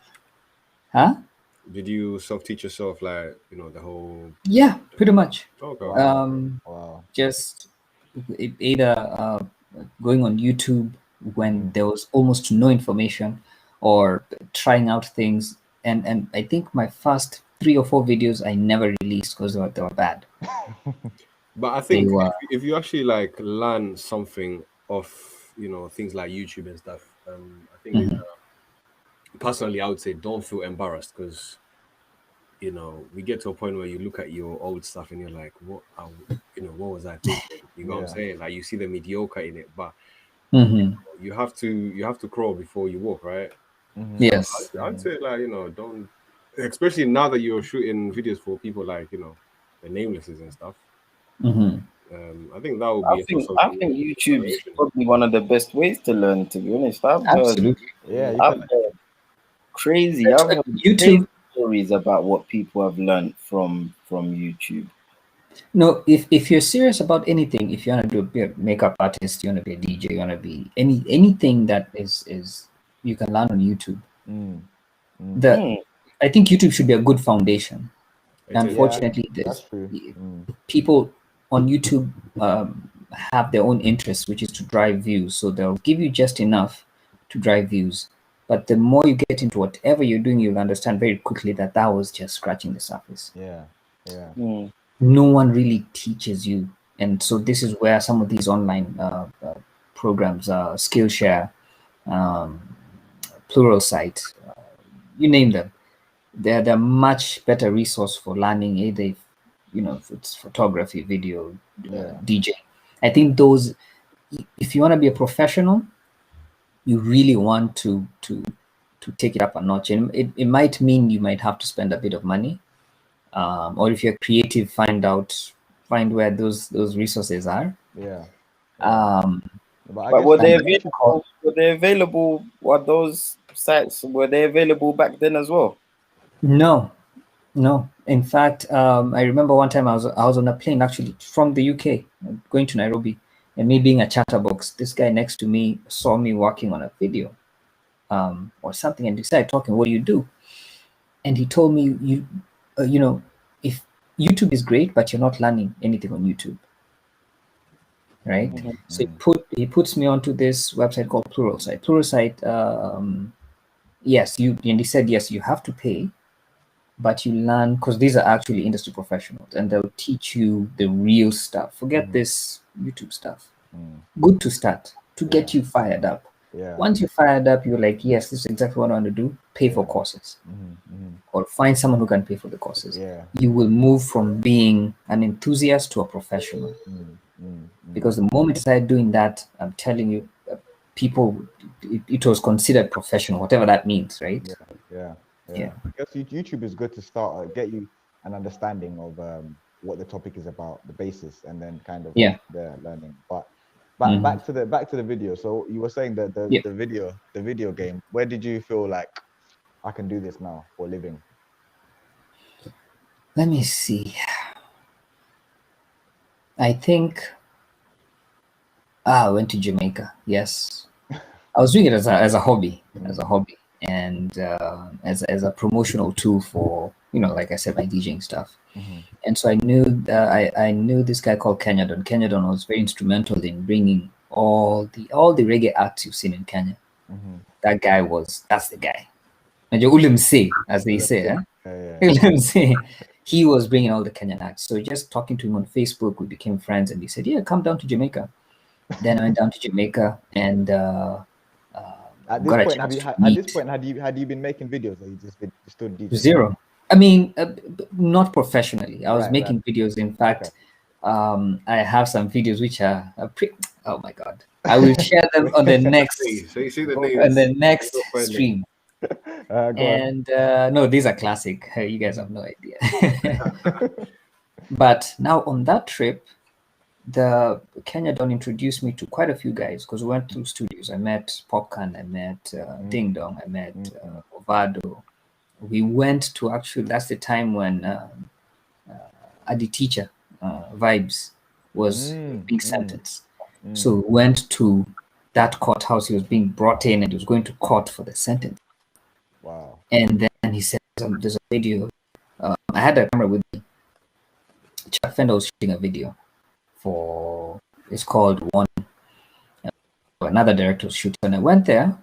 huh? Did you self-teach yourself, like, you know, the whole? Yeah, pretty much. Okay. Wow. Just either going on YouTube when there was almost no information, or trying out things. And I think my first 3 or 4 videos I never released because they were bad. But I think if you actually like learn something of, you know, things like YouTube and stuff, I think personally I would say don't feel embarrassed, because, you know, we get to a point where you look at your old stuff and you're like, what was I thinking? You know what I'm saying? Like, you see the mediocre in it, but you have to crawl before you walk, right? Yes. I'd say, like, you know, don't, especially now that you're shooting videos for people like, you know, the Namelesses and stuff. I think that would be. I think YouTube is probably one of the best ways to learn. To be honest, Absolutely. I've heard crazy YouTube stories about what people have learned from YouTube. No, if you're serious about anything, if you want to be a makeup artist, you want to be a DJ, you want to be anything that is you can learn on YouTube. I think YouTube should be a good foundation. Unfortunately, people on YouTube have their own interests, which is to drive views. So they'll give you just enough to drive views. But the more you get into whatever you're doing, you'll understand very quickly that was just scratching the surface. No one really teaches you. And so this is where some of these online programs, Skillshare, Pluralsight, you name them, they're much better resource for learning. Either, you know, if it's photography, video, DJ. I think those, if you want to be a professional, you really want to take it up a notch. And it might mean you might have to spend a bit of money. Or if you're creative, find where those resources are. But were they available? Were they available? Were those sites available back then as well? No. In fact, I remember one time I was on a plane actually from the UK going to Nairobi, and me being a chatterbox, this guy next to me saw me working on a video or something, and he started talking, "What do you do?" And he told me, you know, if YouTube is great, but you're not learning anything on YouTube, right? So he puts me onto this website called Pluralsight. Yes, and he said, yes, you have to pay, but you learn, because these are actually industry professionals, and they'll teach you the real stuff. Forget this YouTube stuff. Good to start, to get you fired up. Once you're fired up, you're like, yes, this is exactly what I want to do. Pay for courses, or find someone who can pay for the courses. You will move from being an enthusiast to a professional. Because the moment I started doing that, I'm telling you, people, it was considered professional, whatever that means, right? I guess YouTube is good to start, get you an understanding of what the topic is about, the basis, and then kind of the learning. But back to the video. So you were saying that the video game. Where did you feel like I can do this now for a living? Let me see. I think I went to Jamaica. Yes, I was doing it as a hobby, and as a promotional tool for, you know, like I said, my DJing stuff. And so I knew I knew this guy called Kenyan. Kenyan was very instrumental in bringing all the reggae acts you've seen in Kenya. That guy that's the guy. And Ulimse, as they say, Ulimse. He was bringing all the Kenyan acts. So just talking to him on Facebook, we became friends, and he said, "Yeah, come down to Jamaica." Then I went down to Jamaica and At this got a point, chance to at meet this point, had you been making videos, or you just been still DJing? zero. I mean, not professionally. I was Right, making videos. In fact, I have some videos which are oh my god! I will share them on the next So you see the on the next Go find it. stream. Go on. And no, these are classic. You guys have no idea. But now on that trip, the Kenya Don introduced me to quite a few guys because we went through studios. I met Popcan, I met Ding Dong, I met Ovado. We went to actually, that's the time when Adi Teacher Vibes was being sentenced. So we went to that courthouse. He was being brought in and he was going to court for the sentence. Wow. And then he said, there's a video. I had a camera with me. Chuck Fender was shooting a video for, it's called One. Another director was shooting. And I went there.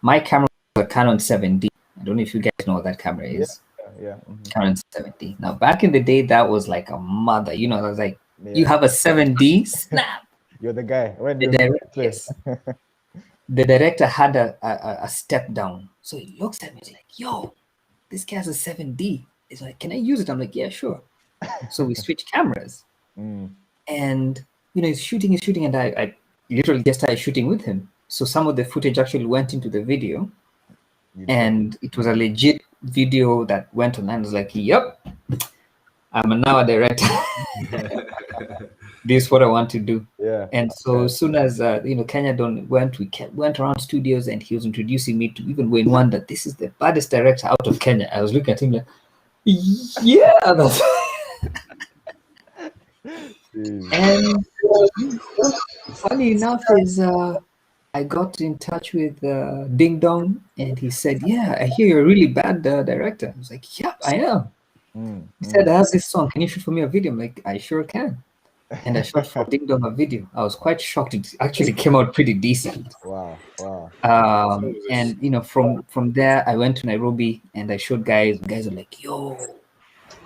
My camera was a Canon 7D. I don't know if you guys know what that camera is. Yeah. Canon 7D. Now, back in the day, that was like a mother. You know, I was like, you have a 7D? Snap! You're the guy. When the director had a step down. So he looks at me, he's like, yo, this guy has a 7D. He's like, can I use it? I'm like, yeah, sure. So we switched cameras. And, you know, he's shooting, and I literally just started shooting with him. So some of the footage actually went into the video. And it was a legit video that went online. I was like, yep, I'm now a director. This is what I want to do. Yeah. And so as soon as Kenya Don went around studios, and he was introducing me to even Wayne Wonder. This is the baddest director out of Kenya. I was looking at him like, yeah, that's and funny enough is I got in touch with Ding Dong, and he said, yeah, I hear you're a really bad director. I was like, yeah, I am. He said, I have this song. Can you shoot for me a video? I'm like, I sure can. And I shot for Ding Dong a video. I was quite shocked. It actually came out pretty decent. Wow. And you know, from there, I went to Nairobi and I showed guys. Guys are like, yo,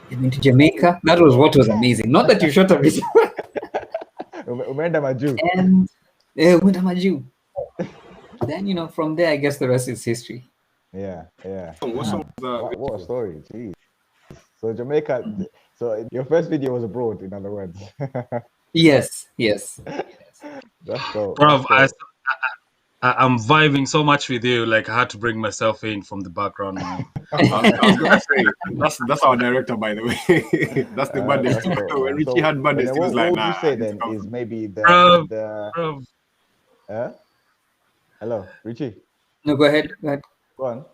you've been to Jamaica? That was what was amazing. Not that you shot a video. Umenda Maju. And Umenda Maju. Then, you know, from there, I guess the rest is history. Yeah. What a story. Jeez. So Jamaica, so your first video was abroad, in other words. Yes. That's dope. Bro, I'm vibing so much with you. Like, I had to bring myself in from the background, man. I was gonna say that's our director, by the way. That's the baddest. When Richie had baddest, he was like, "Nah." What would you say then is maybe the Hello, Richie. No, go ahead. Go on.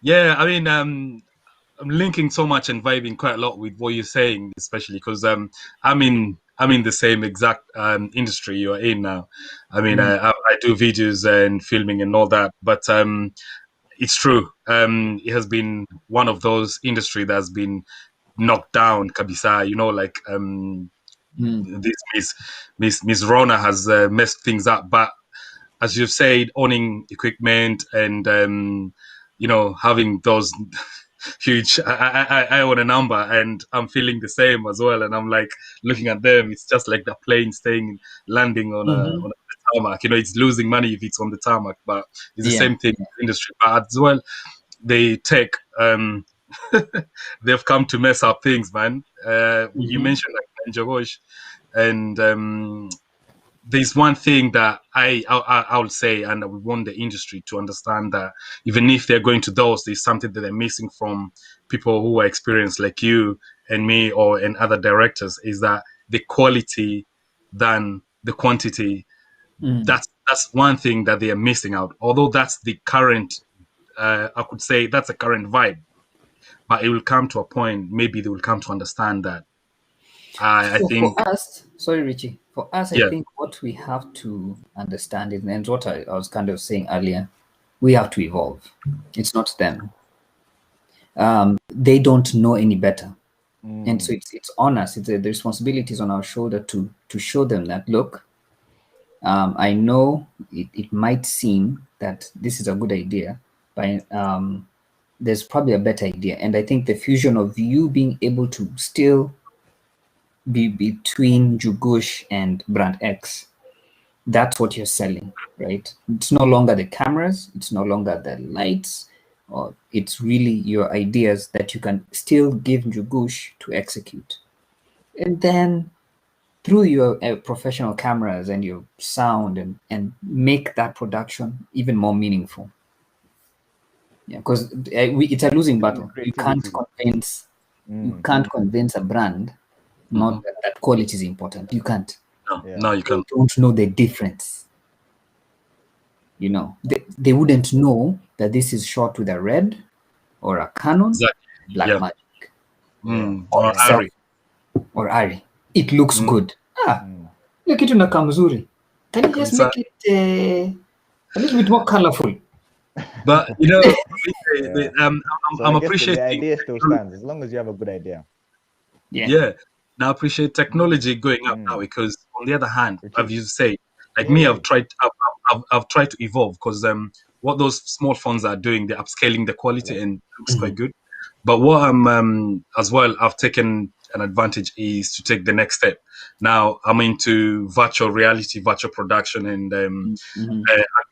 Yeah, I mean, I'm linking so much and vibing quite a lot with what you're saying, especially because I'm in the same exact industry you're in now. I mean, I do videos and filming and all that, but it's true. It has been one of those industry that's been knocked down, kabisa. You know, like this Miss Rona has messed things up. But as you've said, owning equipment and having those huge. I own a number, and I'm feeling the same as well. And I'm like looking at them. It's just like the plane landing on a tarmac. You know, it's losing money if it's on the tarmac, but it's the same thing in the industry. But as well, they take they've come to mess up things, man. You mentioned like Njogosh, and there's one thing that I would say, and I would want the industry to understand that even if they're going to those, there's something that they're missing from people who are experienced like you and me and other directors, is that the quality than the quantity. That's one thing that they are missing out. Although that's the current, I could say that's a current vibe, but it will come to a point, maybe they will come to understand that. I think for us, sorry, Richie, for us, I think what we have to understand is, and what I was kind of saying earlier, we have to evolve. It's not them. They don't know any better. And so it's on us. The responsibility is on our shoulder to show them that, look, I know it might seem that this is a good idea, but there's probably a better idea. And I think the fusion of you being able to still be between Jugush and Brand X that's what you're selling, right? It's no longer the cameras, it's no longer the lights, or it's really your ideas that you can still give Njugush to execute. And then through your professional cameras and your sound and make that production even more meaningful. Yeah, because it's a losing battle. You can't convince a brand not that quality is important. You can't. No, you can't. They don't know the difference. You know, they wouldn't know that this is shot with a Red or a Canon Black Magic or Ari. Or Ari. It looks good. Look it na kamzuri. Can you just make it a little bit more colorful? But you know, I'm appreciating the idea still stands as long as you have a good idea. Yeah. Now I appreciate technology going up now, because on the other hand, as you say, like me, I've tried to evolve, because what those small phones are doing, they're upscaling the quality and it looks quite good. But what I'm as well, I've taken an advantage is to take the next step. Now I'm into virtual reality, virtual production, and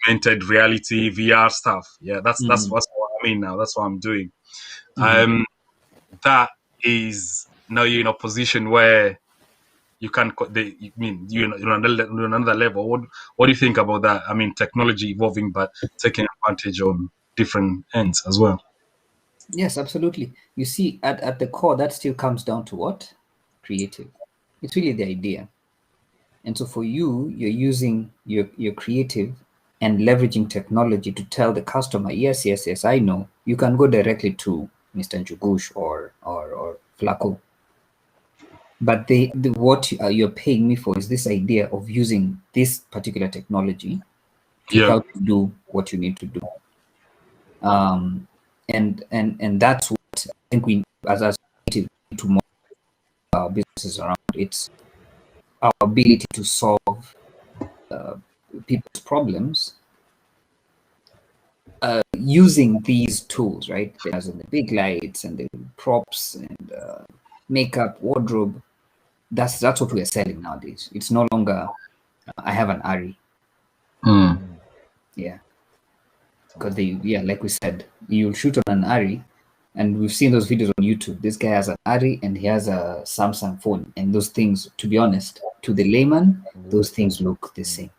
augmented reality, VR stuff. Yeah, that's what I mean now. That's what I'm doing. That is, now you're in a position where you can. You're on another level. What do you think about that? I mean, technology evolving, but taking advantage on different ends as well. Yes, absolutely. You see, at the core, that still comes down to what? Creative. It's really the idea. And so for you, you're using your creative and leveraging technology to tell the customer, yes, I know. You can go directly to Mr. Njugush or Flaco. But what you're paying me for is this idea of using this particular technology to help you do what you need to do. And that's what I think we, as a society, need to more our businesses around. It's our ability to solve people's problems using these tools, right? As in the big lights and the props and makeup, wardrobe. That's what we are selling nowadays. It's no longer I have an Ari. Yeah. Because like we said, you'll shoot on an Ari, and we've seen those videos on YouTube. This guy has an Ari and he has a Samsung phone, and those things, to be honest, to the layman, those things look the same.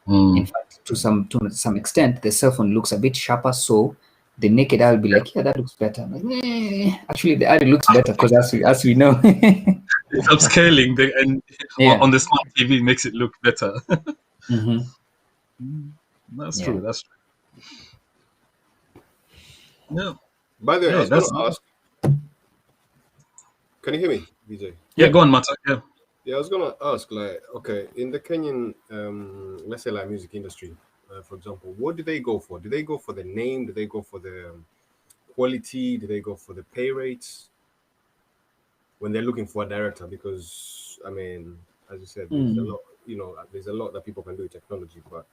In fact, to some extent, the cell phone looks a bit sharper, so the naked eye will be like, yeah, that looks better. I'm like, actually, the Ari looks better, because as we know, it's upscaling, and on the smart TV makes it look better. That's true. That's true. Yeah. By the way, I was going to ask. Can you hear me, VJ? Yeah, go on, Mata. Yeah, I was going to ask, like, okay, in the Kenyan, let's say, like, music industry, for example, what do they go for? Do they go for the name? Do they go for the quality? Do they go for the pay rates when they're looking for a director? Because, I mean, as you said, there's a lot, there's a lot that people can do with technology, but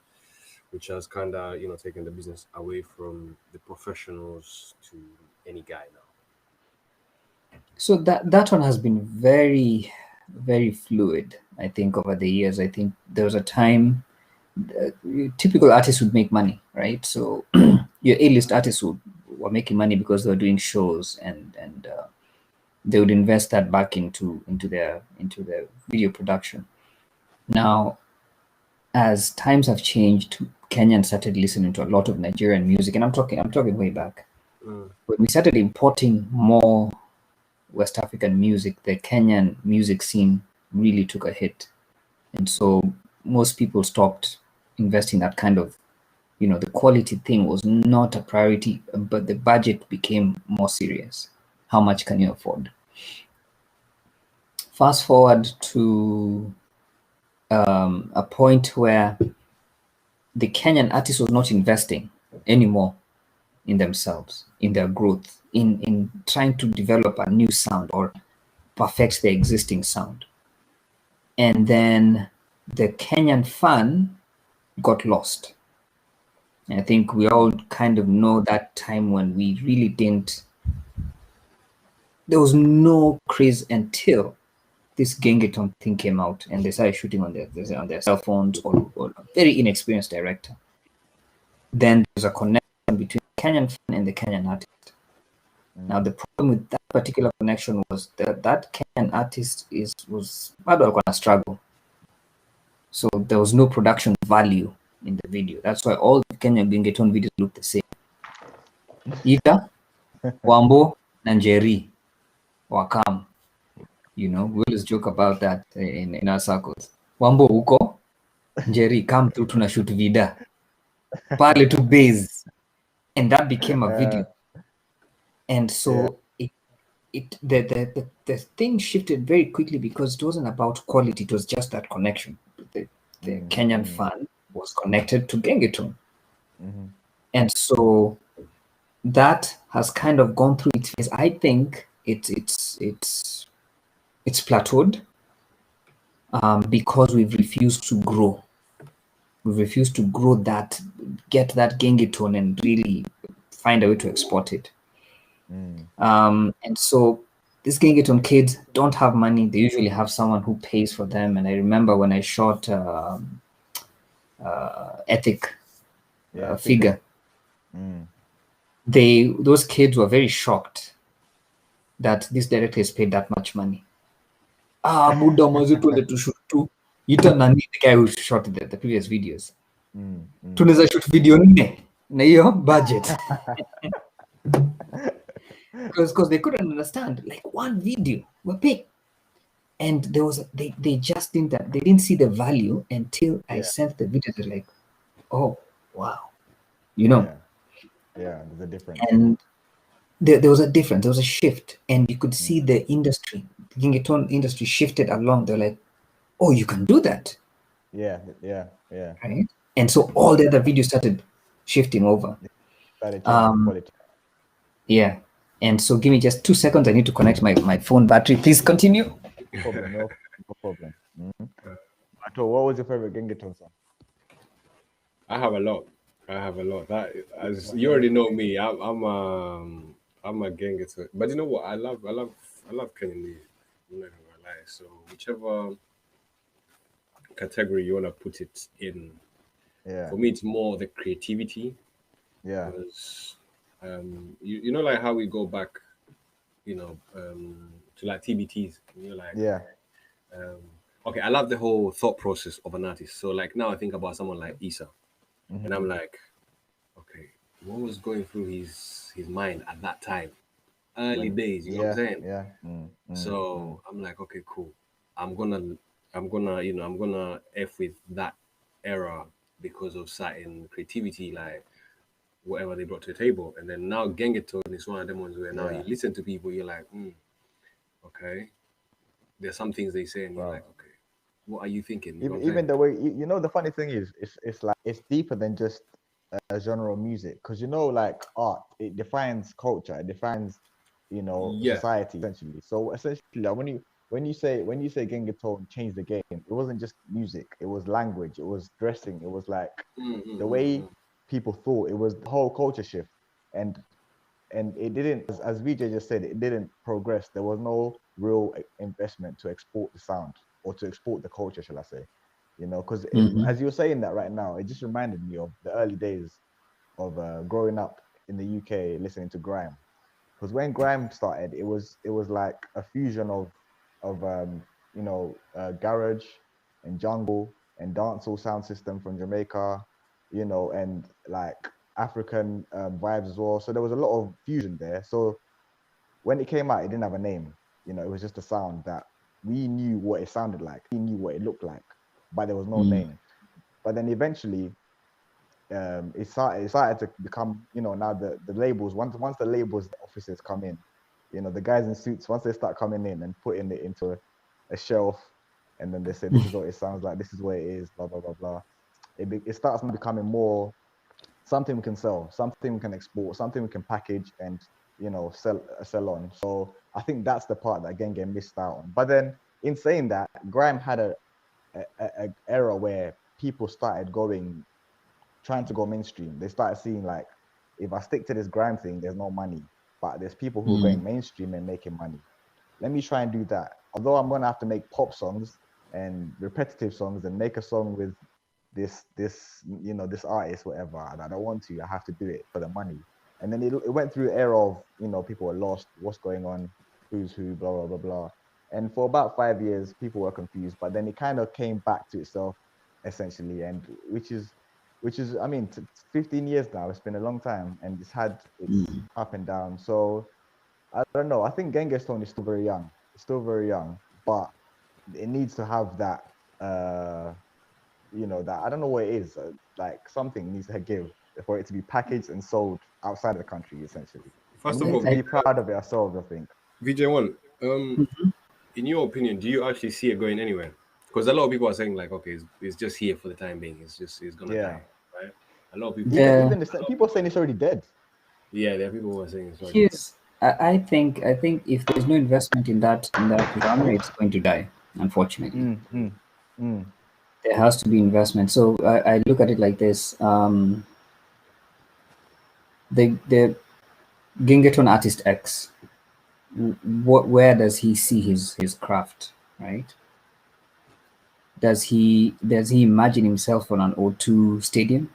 which has kind of, taken the business away from the professionals to any guy now. So that one has been very, very fluid, I think, over the years. I think there was a time typical artists would make money, right? So your A-list artists were making money because they were doing shows, and they would invest that back into their video production. Now, as times have changed, Kenyans started listening to a lot of Nigerian music, and I'm talking way back. When we started importing more West African music, the Kenyan music scene really took a hit, and so most people stopped investing that kind of, the quality thing was not a priority, but the budget became more serious. How much can you afford? Fast forward to a point where the Kenyan artist was not investing anymore in themselves, in their growth, in trying to develop a new sound or perfect their existing sound. And then the Kenyan fan got lost. And I think we all kind of know that time when we really there was no craze until this Gengeton thing came out, and they started shooting on their cell phones, or a very inexperienced director. Then there's a connection between the Kenyan fan and the Kenyan artist. Now the problem with that particular connection was that Kenyan artist was bado alikuwa na struggle, so there was no production value in the video. That's why all the Kenyan Gengeton videos look the same. Ika, Wambo, and Njeri, Wakam. You know, we always joke about that in our circles. Wambo uko, Njeri, come through tuna shoot vida. Pale to base. And that became a video. And so the thing shifted very quickly because it wasn't about quality, it was just that connection. The Kenyan fan was connected to Gengeton. And so that has kind of gone through its phase. I think it's plateaued because we've refused to grow. We've refused to grow that, get that Gengeton and really find a way to export it. And so these Gengeton kids don't have money. They usually have someone who pays for them. And I remember when I shot Ethic Figure, those kids were very shocked that this director is paid that much money. Buddha Mazu told them to shoot two. Ita Nani, the guy who shot the previous videos. Tunaweza shoot video 4 na hiyo budget. Because they couldn't understand, like, one video we're paying, and they just didn't see the value until I sent the video. They're like, oh wow, you know. There's a difference. And there was a difference. There was a shift, and you could see the industry, the Gengeton industry, shifted along. They're like, oh, you can do that. Yeah. Right. And so all the other videos started shifting over. Yeah. And so give me just 2 seconds. I need to connect my phone battery. Please continue. No problem. Ato, what was your favorite Gengeton song? I have a lot. That, as you already know me, I'm a Gengeton. But you know what? I love Kenyan music. I'm not gonna lie. So whichever category you wanna put it in, for me it's more the creativity. Because, you know, like how we go back, you know, to like TBTs. And you're like, okay, I love the whole thought process of an artist. So like now I think about someone like Issa, and I'm like, okay, what was going through his mind at that time, early days? You know what I'm saying? So I'm like, okay, cool. I'm gonna F with that era because of certain creativity, like whatever they brought to the table. And then now Gengeton is one of them ones where now you listen to people, you're like, okay. There's some things they say and you're like, okay, what are you thinking? You know even the way, you know, the funny thing is, it's like, it's deeper than just a genre of music. Because, you know, like art, it defines culture, it defines, you know, society, essentially. So essentially, like, when you say Gengeton changed the game, it wasn't just music, it was language, it was dressing, it was like the way people thought, it was the whole culture shift. And it didn't, as Vijay just said, it didn't progress. There was no real investment to export the sound or to export the culture, shall I say. You know, because as you were saying that right now, it just reminded me of the early days of growing up in the UK listening to grime. Because when grime started, it was like a fusion of you know, garage and jungle and dancehall sound system from Jamaica, you know, and like African vibes as well. So there was a lot of fusion there. So when it came out, it didn't have a name. You know, it was just a sound that we knew what it sounded like, we knew what it looked like, but there was no name. But then eventually, it started to become, you know, now the labels, once the labels, the officers come in, you know, the guys in suits, once they start coming in and putting it into a shelf, and then they say, this is what it sounds like, this is what it is, blah, blah, blah, blah. It starts becoming more something we can sell, something we can export, something we can package and, you know, sell on. So I think that's the part that Genge missed out on. But then in saying that, grime had a era where people started trying to go mainstream. They started seeing like, if I stick to this grime thing, there's no money, but there's people who are going mainstream and making money. Let me try and do that. although I'm gonna have to make pop songs and repetitive songs and make a song with this this artist, whatever, and I don't want to, I have to do it for the money. And then it went through an era of people were lost, what's going on, who's who, blah blah blah blah. And for about 5 years, people were confused, but then it kind of came back to itself, essentially, and which is, I mean, 15 years now. It's been a long time, and it's had its up and down. So I don't know. I think Genghis is still very young. It's still very young, but it needs to have that. That I don't know what it is. Like something needs to give for it to be packaged and sold outside of the country, essentially. First and we of need all, to be proud of it ourselves, I think. VJ1, in your opinion, do you actually see it going anywhere? Because a lot of people are saying like, okay, it's just here for the time being. It's gonna die, right? A lot of people. Even people saying it's already dead. Yeah, there are people who are saying it's already dead. I think if there's no investment in that genre, it's going to die. Unfortunately, there has to be investment. So I look at it like this: the Gengeton artist X, where does he see his craft, right? Does he imagine himself on an O2 stadium?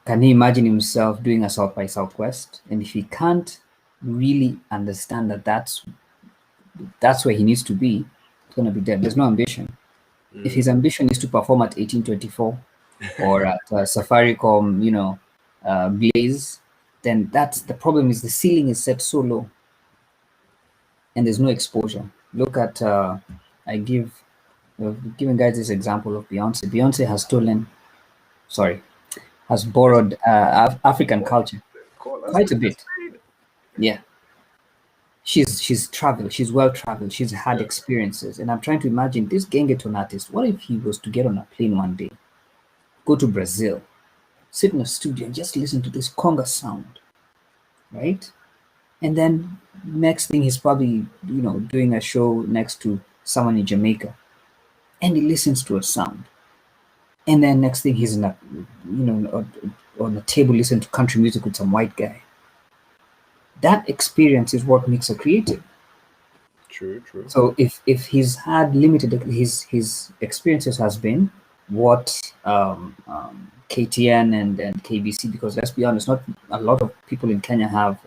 Can he imagine himself doing a South by Southwest? And if he can't really understand that that's where he needs to be, it's going to be dead. There's no ambition. If his ambition is to perform at 1824 or at Safaricom, Blaze, then that's the problem. Is the ceiling is set so low, and there's no exposure. Look at I've given guys this example of Beyonce. Beyonce has borrowed African culture quite a bit. Yeah. She's traveled, she's well traveled, she's had experiences. And I'm trying to imagine this Gengeton artist, what if he was to get on a plane one day, go to Brazil, sit in a studio and just listen to this conga sound, right? And then next thing he's probably, doing a show next to someone in Jamaica and he listens to a sound. And then next thing he's in on a table listening to country music with some white guy. That experience is what makes a creative. True. So if he's had limited, his experiences has been what KTN and KBC, because let's be honest, not a lot of people in Kenya have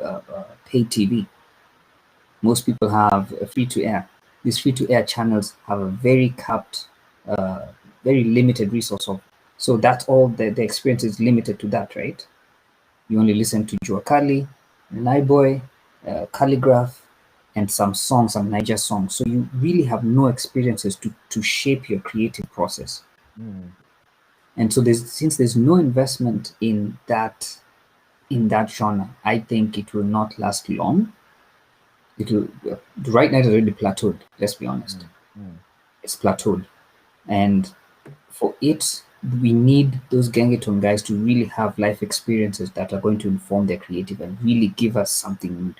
paid TV. Most people have free to air. These free to air channels have a very capped, very limited resource of. So that's all the experience is limited to that, right? You only listen to Jua Kali, Naiboy, Calligraph, and some Niger songs. So you really have no experiences to shape your creative process. And so since there's no investment in that genre, I think it will not last long. It will. Right now, it's already plateaued. Let's be honest, it's plateaued, and for it, we need those Gengeton guys to really have life experiences that are going to inform their creative and really give us something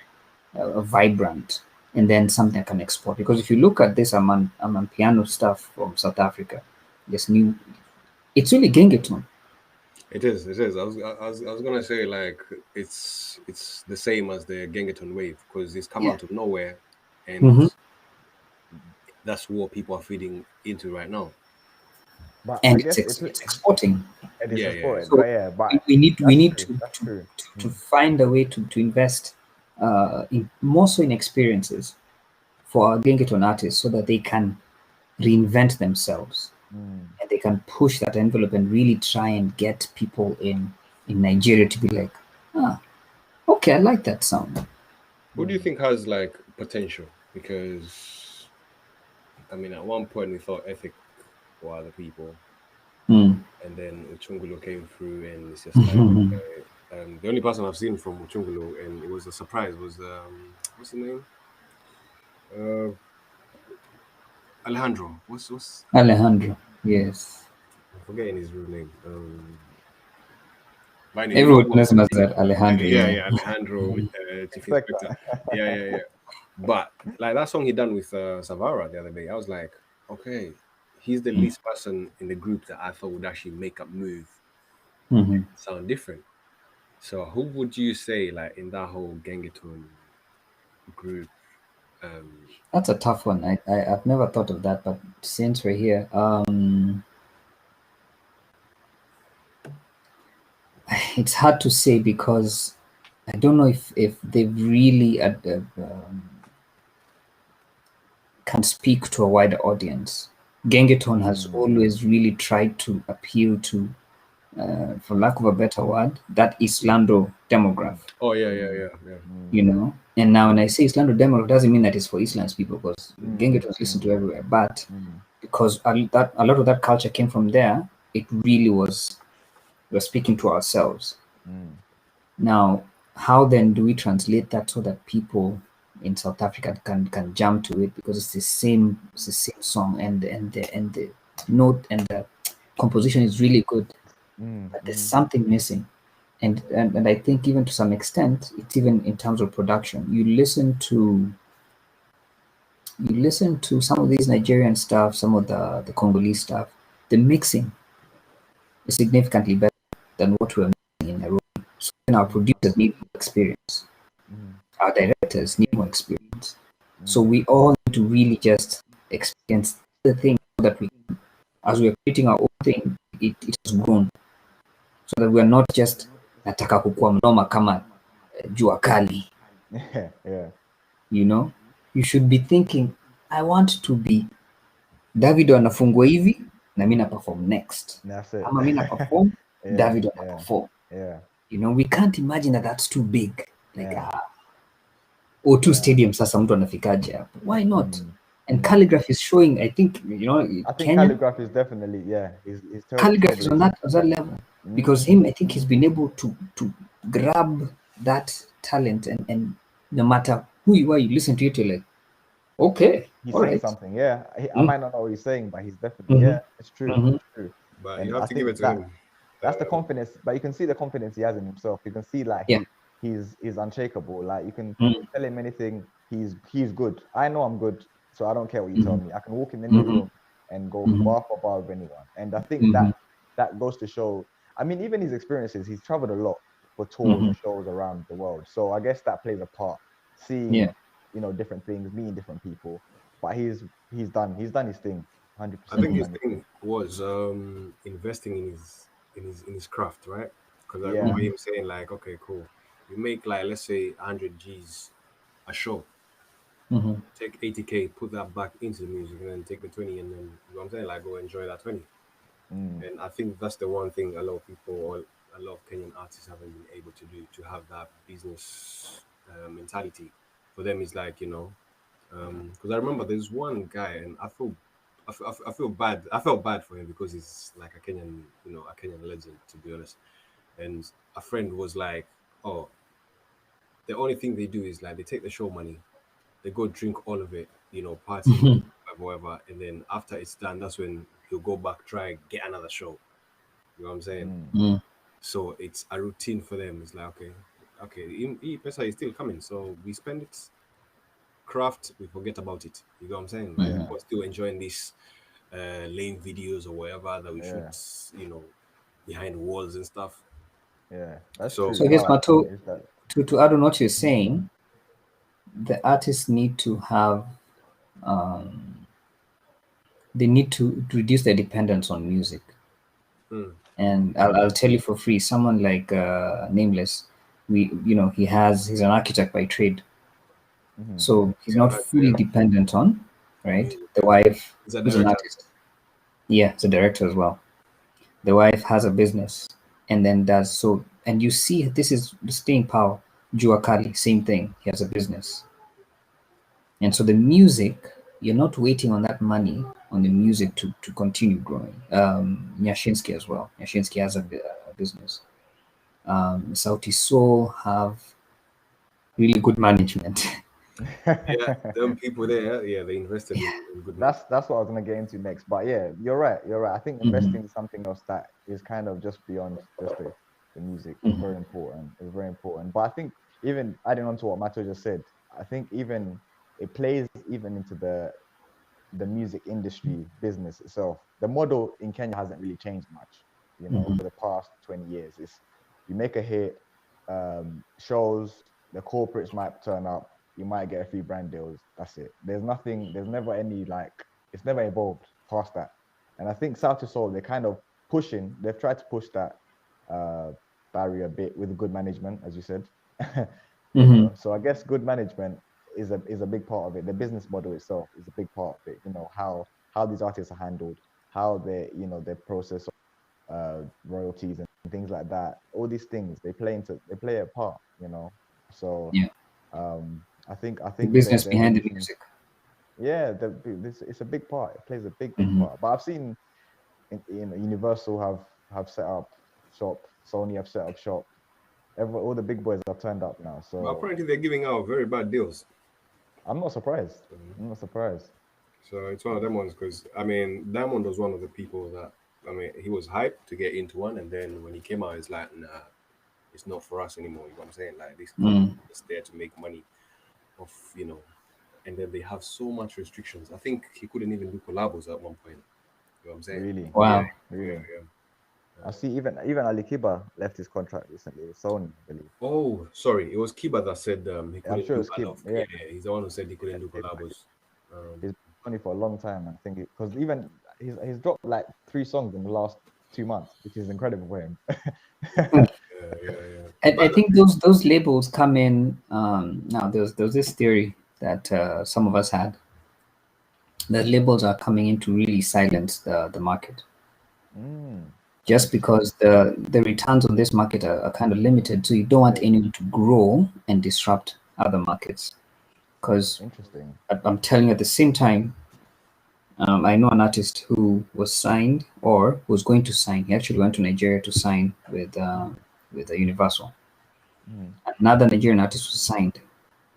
vibrant, and then something I can export. Because if you look at this piano stuff from South Africa, it's really Gengeton. It is. I was gonna say like it's the same as the Gengeton wave because it's come out of nowhere, and that's what people are feeding into right now. But and I guess it's exporting. It is exported. So but we need to find a way to invest more so in experiences for our Gengeton artists so that they can reinvent themselves and they can push that envelope and really try and get people in Nigeria to be like, okay, I like that sound. Who do you think has like potential? Because I mean, at one point we thought Ethic were other people, and then Uchungulu came through, and it's just like the only person I've seen from Uchungulu, and it was a surprise, was what's his name? Alejandro. What's Alejandro? Yes. I'm forgetting his real name. Everyone knows him as Alejandro. Yeah, Alejandro. Chief Inspector. Yeah. But like that song he done with Savara the other day, I was like, okay, he's the least person in the group that I thought would actually make a move, sound different. So who would you say like in that whole Gengeton group That's a tough one. I've never thought of that, but since we're here, it's hard to say because I don't know if they really can speak to a wider audience. Gengeton has always really tried to appeal to, for lack of a better word, that Islando demographic. Oh yeah. You know, and now when I say Islando demographic, doesn't mean that it's for Islam's people, because Gengeton is listened to everywhere, but because a lot of that culture came from there, it really was, we're speaking to ourselves. Now, how then do we translate that so that people in South Africa can jump to it, because it's the same song, and the note and the composition is really good, but there's something missing. And I think even to some extent, it's even in terms of production. You listen to some of these Nigerian stuff, some of the Congolese stuff, the mixing is significantly better than what we're making in Nairobi. So our producers need more experience. Our directors need more experience. So we all need to really just experience the thing, so that we, as we're creating our own thing, it has grown. So that we're not just nataka kukua mnoma kama jua kali. Yeah. You know, you should be thinking, I want to be Davido anafungwa hivi na mimi na perform next. That's it. Ama mimi na perform, Davido na yeah. perform. Yeah. You know, we can't imagine that that's too big. Like O2 Stadium sasa mtu anafikaje hapo? Why not? And Calligraph is showing, I think, you know, I think Calligraph is definitely, he's Calligraph is on that level. Because him, I think he's been able to grab that talent, and no matter who you are, you listen to it, you're like, okay, he's all saying right. something. I might not know what he's saying, but he's definitely It's true. It's true. But and you have I to give think it to him. That's the confidence, but you can see the confidence he has in himself. You can see like he's unshakable. Like you can tell him anything, he's good. I know I'm good, so I don't care what you tell me. I can walk in any room and go bar for bar with anyone. And I think that goes to show. I mean, even his experiences, he's traveled a lot for tours and shows around the world. So I guess that plays a part. Seeing different things, meeting different people. But he's done his thing 100%. I think his thing was investing in his craft, right? Because I remember him saying like, okay, cool, you make like, let's say 100 G's a show, take 80K, put that back into the music, and then take the 20, and then, you know what I'm saying, like, go enjoy that 20. And I think that's the one thing a lot of people, or a lot of Kenyan artists haven't been able to do, to have that business mentality. For them, it's like, you know, because I remember there's one guy, and I feel bad. I felt bad for him because he's like a Kenyan, you know, a Kenyan legend, to be honest. And a friend was like, "Oh, the only thing they do is like they take the show money, they go drink all of it, you know, party, whatever, and then after it's done, that's when he'll go back, try get another show." You know what I'm saying? So it's a routine for them. It's like, okay, Pesa is still coming, so we spend it. Craft, we forget about it. You know what I'm saying? Like we're still enjoying these lame videos or whatever that we shoot, you know, behind walls and stuff. Yeah, that's So, true. So I guess, Mato, that... to add on what you're saying, the artists need to have, they need to reduce their dependence on music. And I'll tell you for free, someone like Nameless, he's an architect by trade. So he's not fully dependent on, right? The wife, who's an artist. Yeah, it's a director as well. The wife has a business and then does so. And you see, this is the staying power. Jua Kali, same thing. He has a business. And so the music, you're not waiting on that money on the music to continue growing. Nyashinsky as well. Nyashinsky has a business. Sauti Soul have really good management. Yeah, them people there, they invested in good. That's what I was gonna get into next. But yeah, you're right. I think investing is something else that is kind of just beyond just the music. It's very important. It's very important. But I think even adding on to what Mato just said, I think even it plays even into the music industry business itself. The model in Kenya hasn't really changed much, you know, for the past 20 years. It's you make a hit, shows, the corporates might turn up, you might get a few brand deals. That's it. There's nothing. There's never any like. It's never evolved past that. And I think South to Soul, they're kind of pushing. They've tried to push that barrier a bit with good management, as you said. You know, so I guess good management is a big part of it. The business model itself is a big part of it. You know, how these artists are handled, how they, you know, their process of royalties and things like that. All these things they play a part. You know, so Yeah. I think The business the behind the evolution, music. yeah, it's a big part. It plays a big part. But I've seen Universal have set up shop, Sony have set up shop. All the big boys have turned up now. But So apparently they're giving out very bad deals. I'm not surprised. I'm not surprised. So it's one of them ones because I mean Diamond was one of the people that I mean he was hyped to get into one, and then when he came out, it's like nah, it's not for us anymore. You know what I'm saying? Like this company is there to make money off, you know, and then they have so much restrictions. I think he couldn't even do collabos at one point. You know what I'm saying? Really? Wow. Really? Yeah. I see. Even Ali Kiba left his contract recently with Sony, I believe. Oh, sorry, it was Kiba that said he couldn't sure do it's Kiba, collabs. yeah. He's the one who said he couldn't do collabos. He's been Sony for a long time, I think, because even he's dropped like 3 songs in the last 2 months, which is incredible for him. Yeah. I think those labels come in. Now there's this theory that some of us had, that labels are coming in to really silence the market. Just because the returns on this market are kind of limited, so you don't want anyone to grow and disrupt other markets. Because Interesting. I'm telling you, at the same time, I know an artist who was signed or was going to sign. He actually went to Nigeria to sign with a Universal. Another Nigerian artist was signed,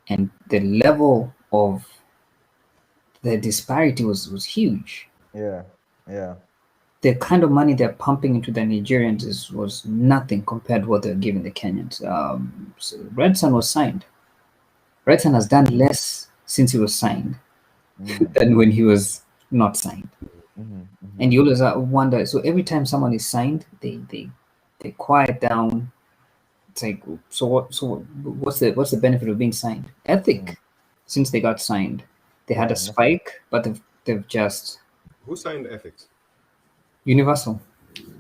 and the level of the disparity was huge. Yeah. The kind of money they're pumping into the Nigerians was nothing compared to what they're giving the Kenyans. So Red Sun was signed. Red Sun has done less since he was signed than when he was not signed. And you always wonder. So every time someone is signed, they quiet down. It's like, so what's the benefit of being signed? Ethic, since they got signed, they had a spike, but they've just. Who signed Ethics? Universal.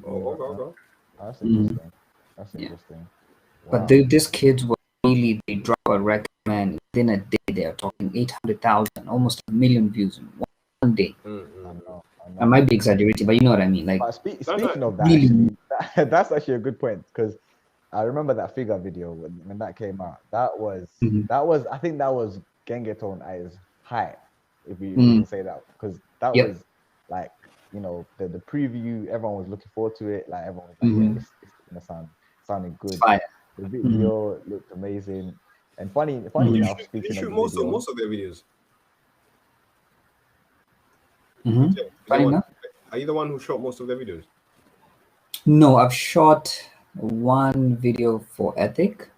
Oh, okay. That's interesting. That's interesting. But these kids were really, they drop a record, man. Within a day, they are talking 800,000, almost 1 million views in one day. I might be exaggerating, but you know what I mean. Like, but speaking of that, really, actually, that's actually a good point, because I remember that Figure video when that came out. That was I think that was Gengetone at his height, if you can say that, because that was like, you know, the preview, everyone was looking forward to it. Like everyone was like, yeah, it's gonna sounding good. The video looked amazing. And funny enough, speaking of most video, of their videos. Are you the one who shot most of their videos? No, I've shot one video for Ethic.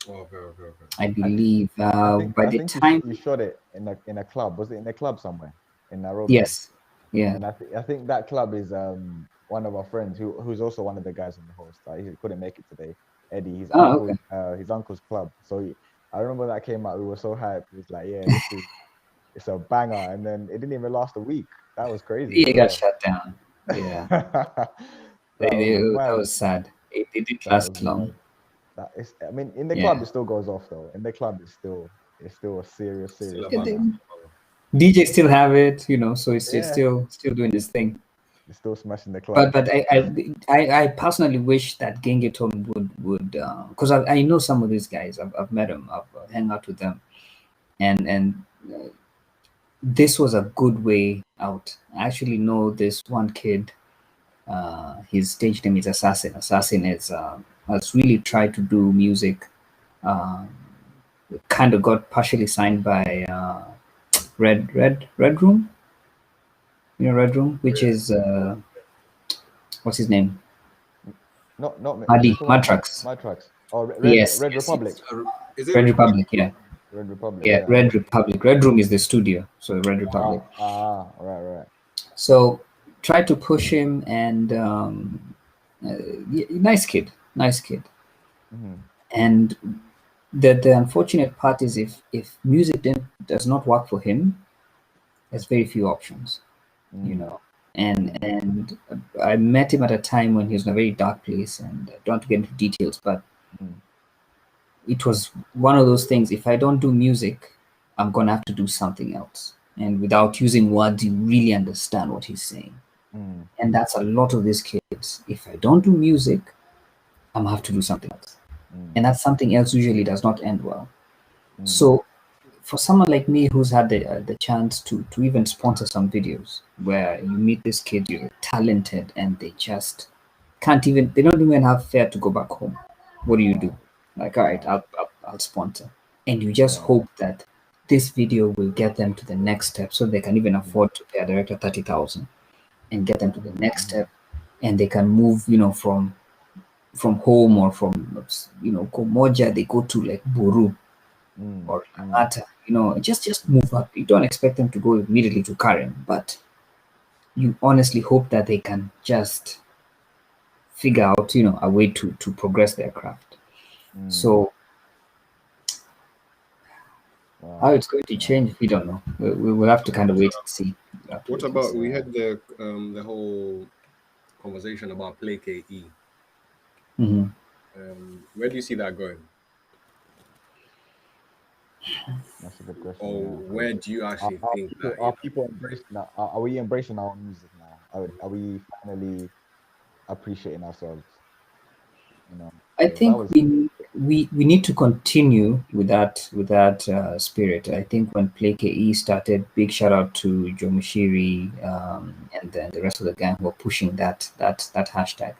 Okay. I believe I by the time you shot it in a club. Was it in a club somewhere in Nairobi? Yes. Yeah. And I think that club is one of our friends who's also one of the guys on the host. He couldn't make it today. Eddie, his uncle's club. So I remember that came out. We were so hyped. It was like, yeah, it's a banger. And then it didn't even last a week. That was crazy. It got shut down. Yeah. that was sad. It didn't last long. I mean, in the club it still goes off though. In the club it's still a serious. DJ still have it, you know, so it's still doing this thing. It's still smashing the club. But I personally wish that Gengetone would because I know some of these guys. I've met them. I've hung out with them, and this was a good way out. I actually know this one kid. His stage name is Assassin. Assassin has really tried to do music. Kind of got partially signed by Red Room. You know Red Room, which is what's his name? Not Matrax. Matrax. Oh, Red Republic. Is it Red Republic? Yeah. Red Republic. Yeah, Red Republic. Red Room is the studio, so Red Republic. Right. So try to push him, and nice kid. And the unfortunate part is if music does not work for him, there's very few options, you know. And I met him at a time when he was in a very dark place, and I don't want to get into details, but it was one of those things. If I don't do music, I'm gonna have to do something else, and without using words, you really understand what he's saying. And that's a lot of these kids. If I don't do music, I'm gonna have to do something else, and that something else usually does not end well. So for someone like me who's had the chance to even sponsor some videos where you meet this kid, you're talented, and they just they don't even have fare to go back home. What do? Like, all right, I'll sponsor. And you just hope that this video will get them to the next step so they can even afford to pay a director 30,000 and get them to the next step, and they can move, you know, from home or from, you know, Komoja, they go to like Buru or Langata, you know, just move up. You don't expect them to go immediately to Karen, but you honestly hope that they can just figure out, you know, a way to progress their craft. So how it's going to change, we don't know. We will have to kind of wait and see. What about, we had the whole conversation about Play KE. Where do you see that going? That's a good question. Or where do you actually think that? Are people embracing that? Are we embracing our music now? Are we finally appreciating ourselves? You know, I think we need to continue with that spirit. I think when Play KE started, big shout out to Joe Mushiri, and then the rest of the gang who are pushing that hashtag.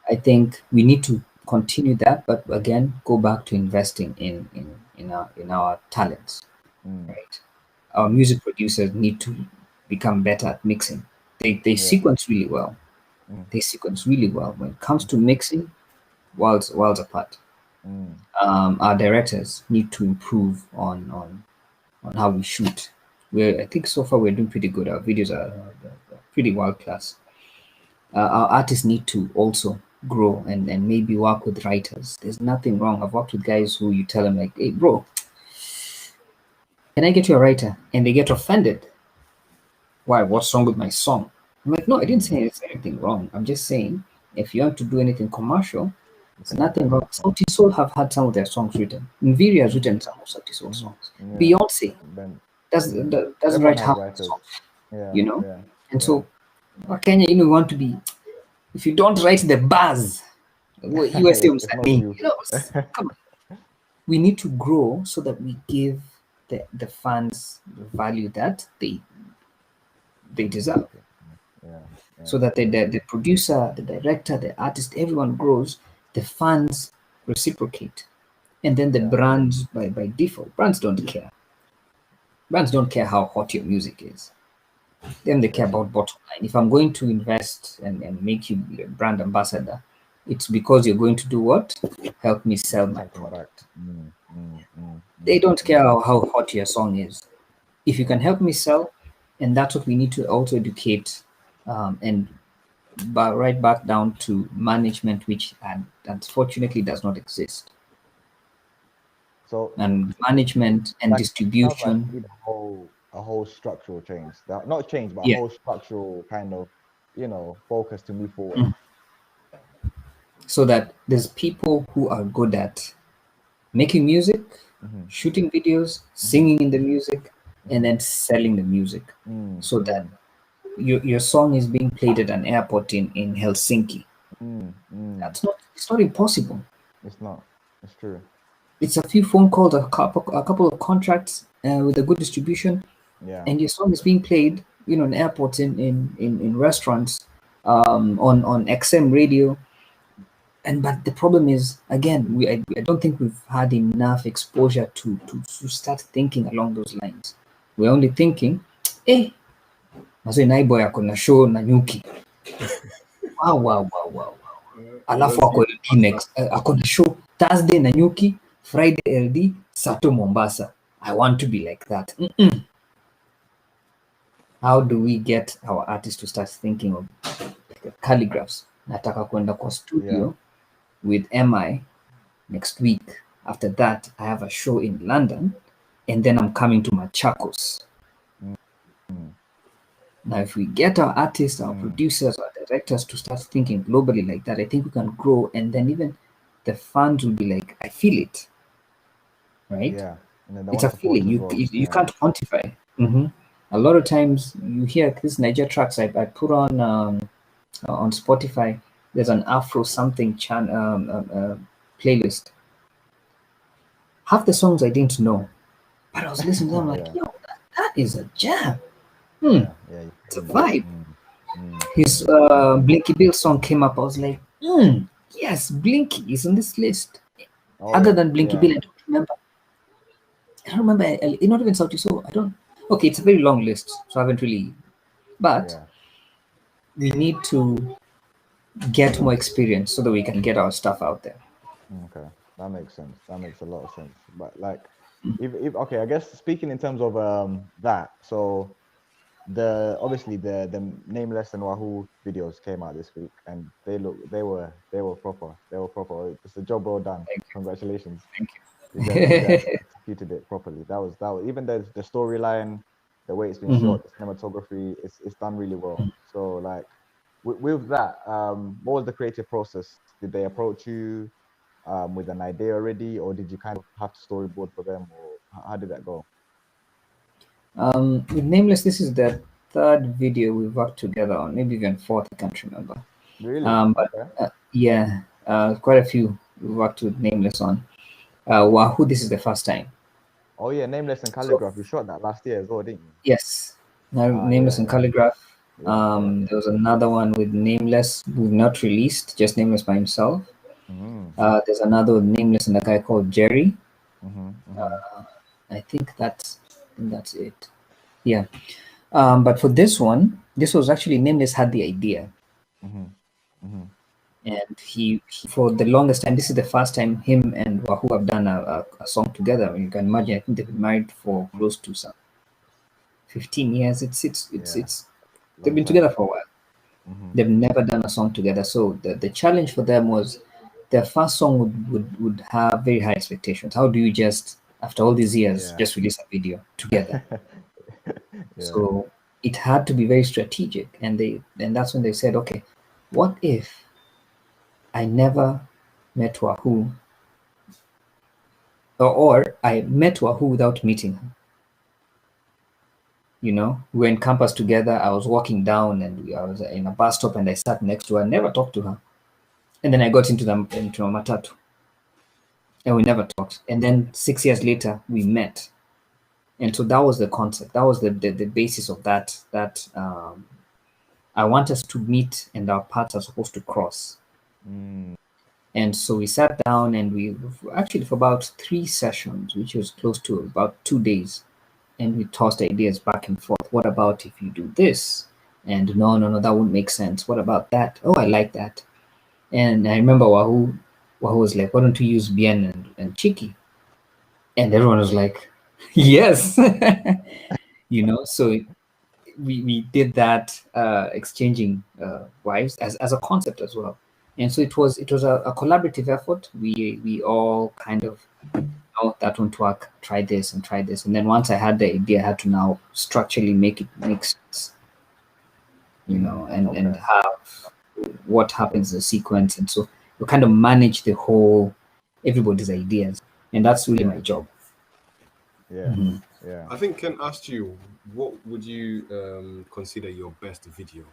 I think we need to continue that, but again, go back to investing in our talents, right? Our music producers need to become better at mixing. They sequence really well. They sequence really well when it comes to mixing. Worlds apart. Our directors need to improve on how we shoot. I think so far we're doing pretty good. Our videos are pretty world class. Our artists need to also grow and maybe work with writers. There's nothing wrong. I've worked with guys who you tell them like, hey bro, can I get you a writer? And they get offended. Why? What's wrong with my song? I'm like, no, I didn't say anything wrong. I'm just saying if you want to do anything commercial, there's nothing wrong. Sauti Soul have had some of their songs written. Nviria has written some of Sauti Soul songs. Beyonce doesn't write half the songs, you know? And so Kenya, you know, we want to be, if you don't write the buzz, USA you know, come on. We need to grow so that we give the fans the value that they deserve. So that the producer, the director, the artist, everyone grows, the fans reciprocate. And then the brands, by default, brands don't care. Brands don't care how hot your music is. Then they care about bottom line. If I'm going to invest and make you a brand ambassador, it's because you're going to do what? Help me sell my product. They don't care how hot your song is. If you can help me sell, and that's what we need to also educate, and right back down to management, which unfortunately does not exist. So and management and distribution. Like we need a whole structural change. Not change, but a whole structural kind of, you know, focus to move forward. So that there's people who are good at making music, shooting videos, singing in the music, and then selling the music. So that your song is being played at an airport in Helsinki. It's not impossible. It's not. It's true. It's a few phone calls, a couple of contracts with a good distribution, and your song is being played, you know, in airports, in restaurants, on XM radio. But the problem is, again, I don't think we've had enough exposure to start thinking along those lines. We're only thinking, hey, Mazo Naiboy ako na show na Nyuki. Wow. Alafu ako next, ako na show Thursday na Nyuki, Friday LD, Sato Mombasa. I want to be like that. How do we get our artists to start thinking of calligraphs? Nataka kwenda kwa studio with MI next week. After that, I have a show in London, and then I'm coming to Machakos. Now, if we get our artists, our producers, our directors to start thinking globally like that, I think we can grow, and then even the fans will be like, I feel it, right? Yeah, and then they It's want a support feeling as you well. you can't quantify. A lot of times you hear these Niger tracks I put on Spotify. There's an Afro something playlist. Half the songs I didn't know, but I was listening to them like, yo, that is a jam. Yeah, It's a vibe. Mm. His Blinky Bill song came up. I was like, yes, Blinky is on this list. Oh, Other yeah, than Blinky yeah. Bill, I don't remember. Not even Sauti. So I don't. Okay, it's a very long list, so I haven't really. But Yeah. we need to get more experience so that we can get our stuff out there. Okay, that makes sense. That makes a lot of sense. But like, if okay, I guess speaking in terms of that, so obviously the Nameless and Wahoo videos came out this week, and they were proper. They were proper. It's a job well done. Congratulations. Thank You guys executed it properly. That was even the storyline, the way it's been shot, the cinematography, it's done really well. So like with that, what was the creative process? Did they approach you with an idea already, or did you kind of have to storyboard for them, or how did that go? With Nameless, this is the third video we've worked together on, maybe even fourth, I can't remember. Really? But yeah, quite a few we worked with Nameless on. Wahoo, this is the first time. Oh yeah, Nameless and Calligraph. You shot that last year as well, didn't you? Yes. Nameless and Calligraph. Yeah. There was another one with Nameless, we've not released, just Nameless by himself. There's another with Nameless and a guy called Jerry. I think that's it. Yeah. But for this one, this was actually Nameless had the idea. And he, for the longest time, this is the first time him and Wahoo have done a song together. You can imagine, I think they've been married for close to some 15 years. They've been together for a while. They've never done a song together. So the challenge for them was their first song would have very high expectations. How do you just, after all these years, just release a video together? So it had to be very strategic. And that's when they said, okay, what if I never met Wahoo, or I met Wahoo without meeting her? You know, we were in campus together. I was walking down, and I was in a bus stop, and I sat next to her. Never talked to her, and then I got into a matatu, and we never talked. And then 6 years later, we met, and so that was the concept. That was the basis of that. I want us to meet, and our paths are supposed to cross. And so we sat down, and we actually for about 3 sessions, which was close to about 2 days, and we tossed ideas back and forth. What about if you do this? And no, that wouldn't make sense. What about that? Oh, I like that. And I remember Wahoo was like, why don't you use Bien and Chiki? And everyone was like, yes. You know, so we did that, exchanging wives as a concept as well. And so it was a collaborative effort. We all kind of, that won't work, try this and try this. And then once I had the idea, I had to now structurally make it make sense, you know, and have what happens in the sequence. And so we kind of manage everybody's ideas. And that's really my job. Yeah. I think Ken asked you, what would you consider your best video?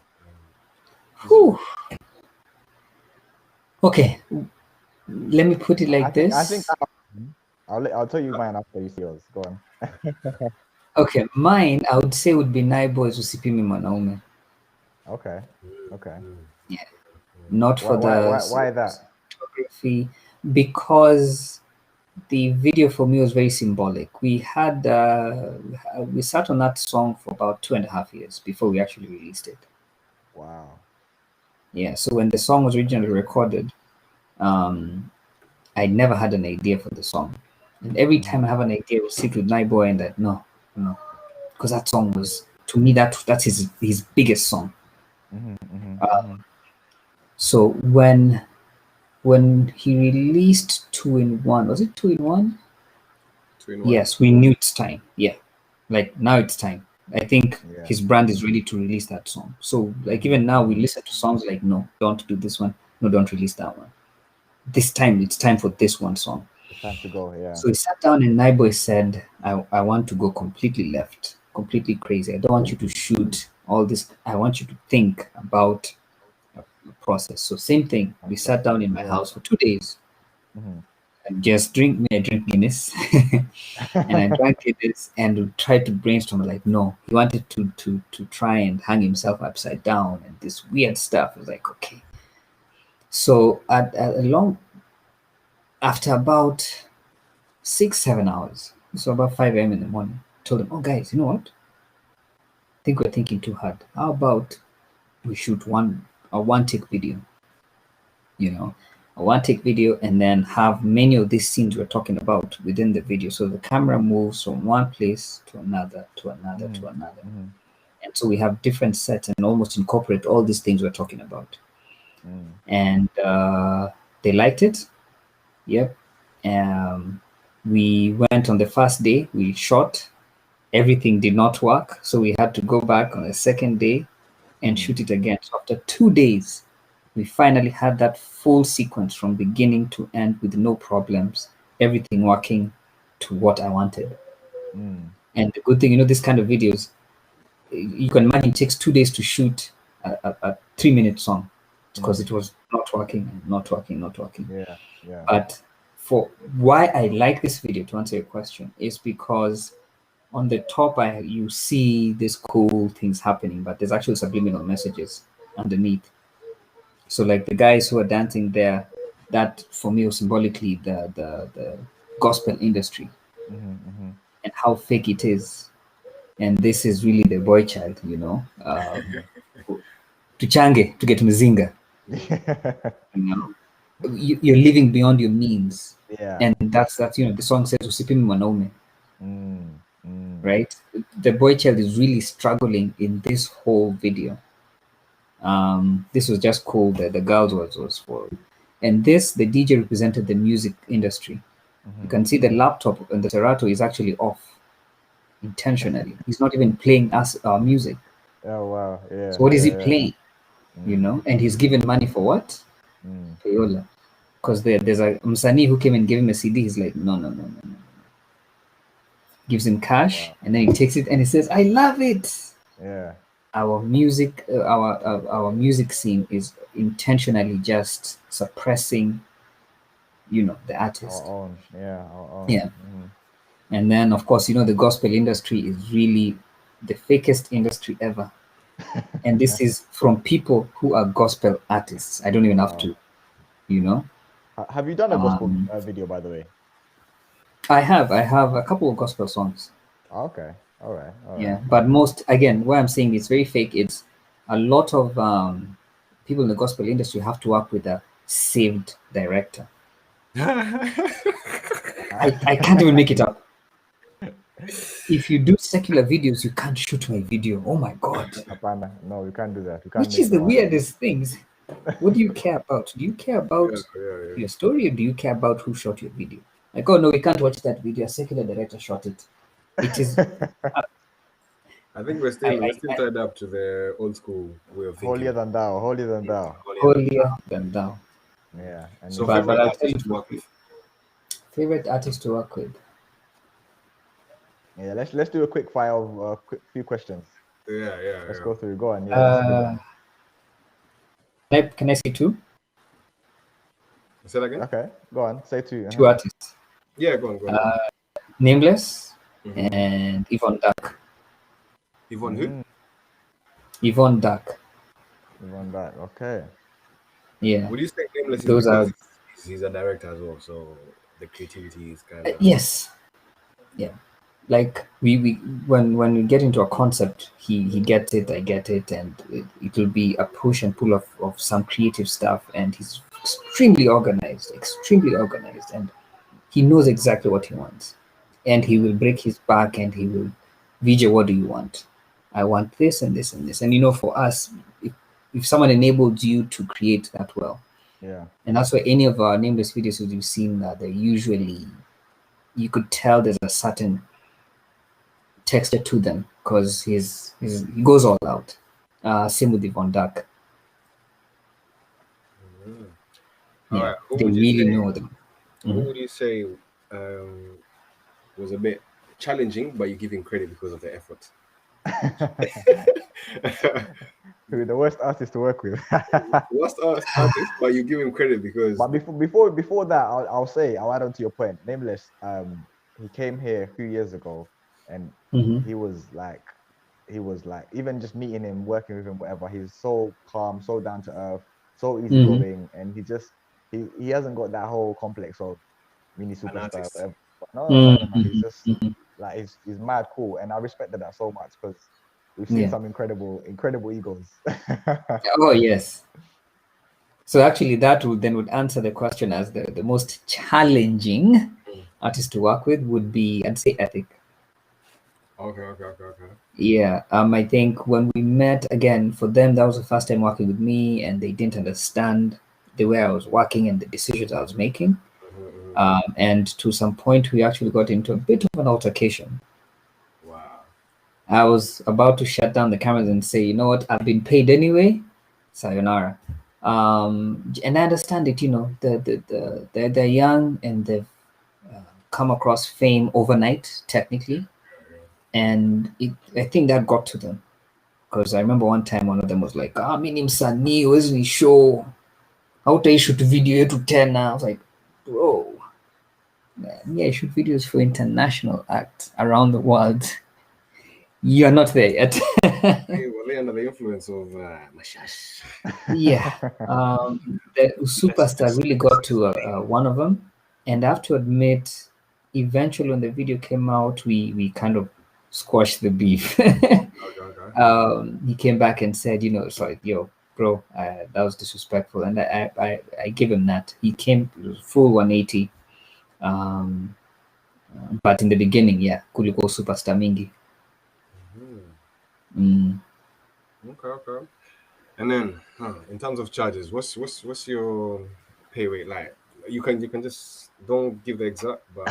Okay, let me put it like this. I think I'll tell you mine after you see yours. Go on. Okay, mine I would say would be Naibo's Usipimi Mwanaume. Okay. Yeah, not for why that? photography, because the video for me was very symbolic. We had we sat on that song for about 2.5 years before we actually released it. Wow. Yeah, so when the song was originally recorded, I never had an idea for the song. And every time I have an idea, I will sit with my boy and that, no. Because that song was, to me, that's his biggest song. So when when he released 2-in-1, was it 2-in-1? 2-in-1. Yes, we knew it's time. Yeah, like now it's time. I think his brand is ready to release that song. So like even now we listen to songs like, no, don't do this one. No, don't release that one. This time it's time for this one song. It's time to go. Yeah. So he sat down and Naiboy said, I want to go completely left, completely crazy. I don't want you to shoot all this. I want you to think about a process. So same thing. We sat down in my house for 2 days. And just I drink Guinness. And I drank Guinness and tried to brainstorm. Like, no, he wanted to try and hang himself upside down and this weird stuff. I was like, okay. So after about 6-7 hours, so about 5 a.m. in the morning, I told them, oh guys, you know what? I think we're thinking too hard. How about we shoot a one-take video? You know, a one-take video, and then have many of these scenes we're talking about within the video. So the camera moves from one place to another, to another, to another. And so we have different sets and almost incorporate all these things we're talking about. And they liked it. Yep. We went on the first day, we shot. Everything did not work. So we had to go back on the second day and shoot it again. So after 2 days, we finally had that full sequence from beginning to end with no problems, everything working to what I wanted. And the good thing, you know, this kind of videos, you can imagine it takes 2 days to shoot a 3-minute song because it was not working. Yeah. But for why I like this video, to answer your question, is because on the top, you see these cool things happening, but there's actually subliminal messages underneath. So like the guys who are dancing there, that for me was symbolically the gospel industry and how fake it is. And this is really the boy child, you know, tuchange to get mzinga. You know, you're living beyond your means. Yeah. And that's you know, the song says usipimi mwanaume. Right? The boy child is really struggling in this whole video. This was just cool. The girls was for, and the DJ represented the music industry. You can see the laptop and the Serato is actually off intentionally. He's not even playing our music. Oh wow! Yeah. So what is he playing? You know, and he's given money for what? For Yola, because there's a Msani who came and gave him a CD. He's like, no. Gives him cash, and then he takes it and he says, "I love it." Yeah. Our music, our music scene is intentionally just suppressing, you know, the artist. Our own. Yeah. And then, of course, you know, the gospel industry is really the fakest industry ever. And this is from people who are gospel artists. I don't even have to, you know. Have you done a gospel video, by the way? I have a couple of gospel songs. Okay. All right. Yeah, but most, again, what I'm saying is very fake. It's a lot of people in the gospel industry have to work with a saved director. I can't even make it up. If you do secular videos, you can't shoot my video. Oh my God. No, we can't do that. We can't. Which is the weirdest things. What do you care about? Do you care about your story, or do you care about who shot your video? Like, oh no, we can't watch that video. A secular director shot it. It is. I think we're still tied up to the old school way of thinking. Holier than thou. Holier than thou. Yeah. And so favorite artist to work with. Favorite artist to work with. Yeah, let's do a quick fire of few questions. Yeah. Let's go through. Go on. Yeah. Can I say two? Say that again. Okay, go on. Say two. Two artists. Yeah, go on. Nameless and Yvonne Duck. Yvonne who? Yvonne Duck. Yvonne Duck. Okay. Yeah. Would you say Nameless is those because he's a director as well, so the creativity is kind of yes. Yeah. Like we when we get into a concept, he gets it, I get it, and it will be a push and pull of some creative stuff, and he's extremely organized, and he knows exactly what he wants, and he will break his back and he will, Vijay, what do you want? I want this and this and this, and you know, for us, if someone enabled you to create that well, Yeah. And that's why any of our nameless videos that you've seen, they're usually, you could tell there's a certain texture to them because he goes all out. Same with Yvonne Duck. All Yeah, right. Who they would you really say? know them. Who would you say was a bit challenging, but you give him credit because of the effort? Who the worst artist to work with? Worst artist, but you give him credit because. But before that, I'll add on to your point. Nameless, he came here a few years ago, and he was like, even just meeting him, working with him, whatever. He's so calm, so down to earth, so easygoing, and he hasn't got that whole complex of mini superstar, artist. whatever. But no. He's just like he's mad cool, and I respected that so much because we've seen some incredible egos. Oh yes. So actually, that would answer the question as the most challenging artist to work with would be, I'd say, Ethic. Okay. Yeah, I think when we met again, for them that was the first time working with me, and they didn't understand the way I was working and the decisions I was making. And to some point, we actually got into a bit of an altercation. Wow. I was about to shut down the cameras and say, you know what, I've been paid anyway, sayonara. And I understand it, they're young and they've come across fame overnight, technically. And I think that got to them. Because I remember one time one of them was like, mi ni msanii, huwezi ni show. Hautaishoot video yetu tena. I was like, bro, man, I shoot videos for international acts around the world. You're not there yet. Hey, were they under the influence of Mashash? Yeah. The superstar really got to one of them. And I have to admit, eventually when the video came out, we kind of squashed the beef. Okay. He came back and said, sorry, yo, bro, that was disrespectful. And I gave him that. He came full 180. But in the beginning, yeah, kuliko superstar mingi. Okay. And then, in terms of charges, what's your pay rate like? You can just don't give the exact, but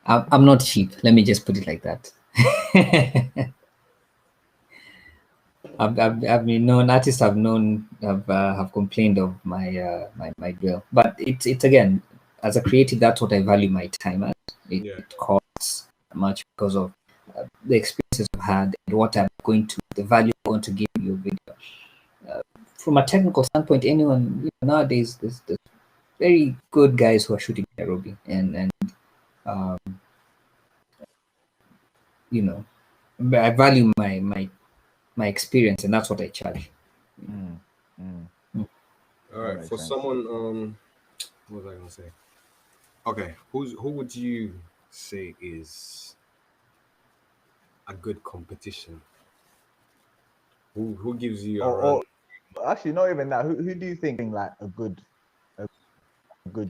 I'm not cheap. Let me just put it like that. I've been known, artists have complained of my bill, but it's again, as a creative, that's what I value my time at. It costs much because of the experiences I've had and what I'm going to, the value I'm going to give you a video. From a technical standpoint, anyone nowadays, there's very good guys who are shooting in Nairobi, and I value my experience, and that's what I charge. All right, for someone, what was I gonna say? Okay, who would you say is a good competition? Who gives you a run? Actually, not even that. Who do you think like a good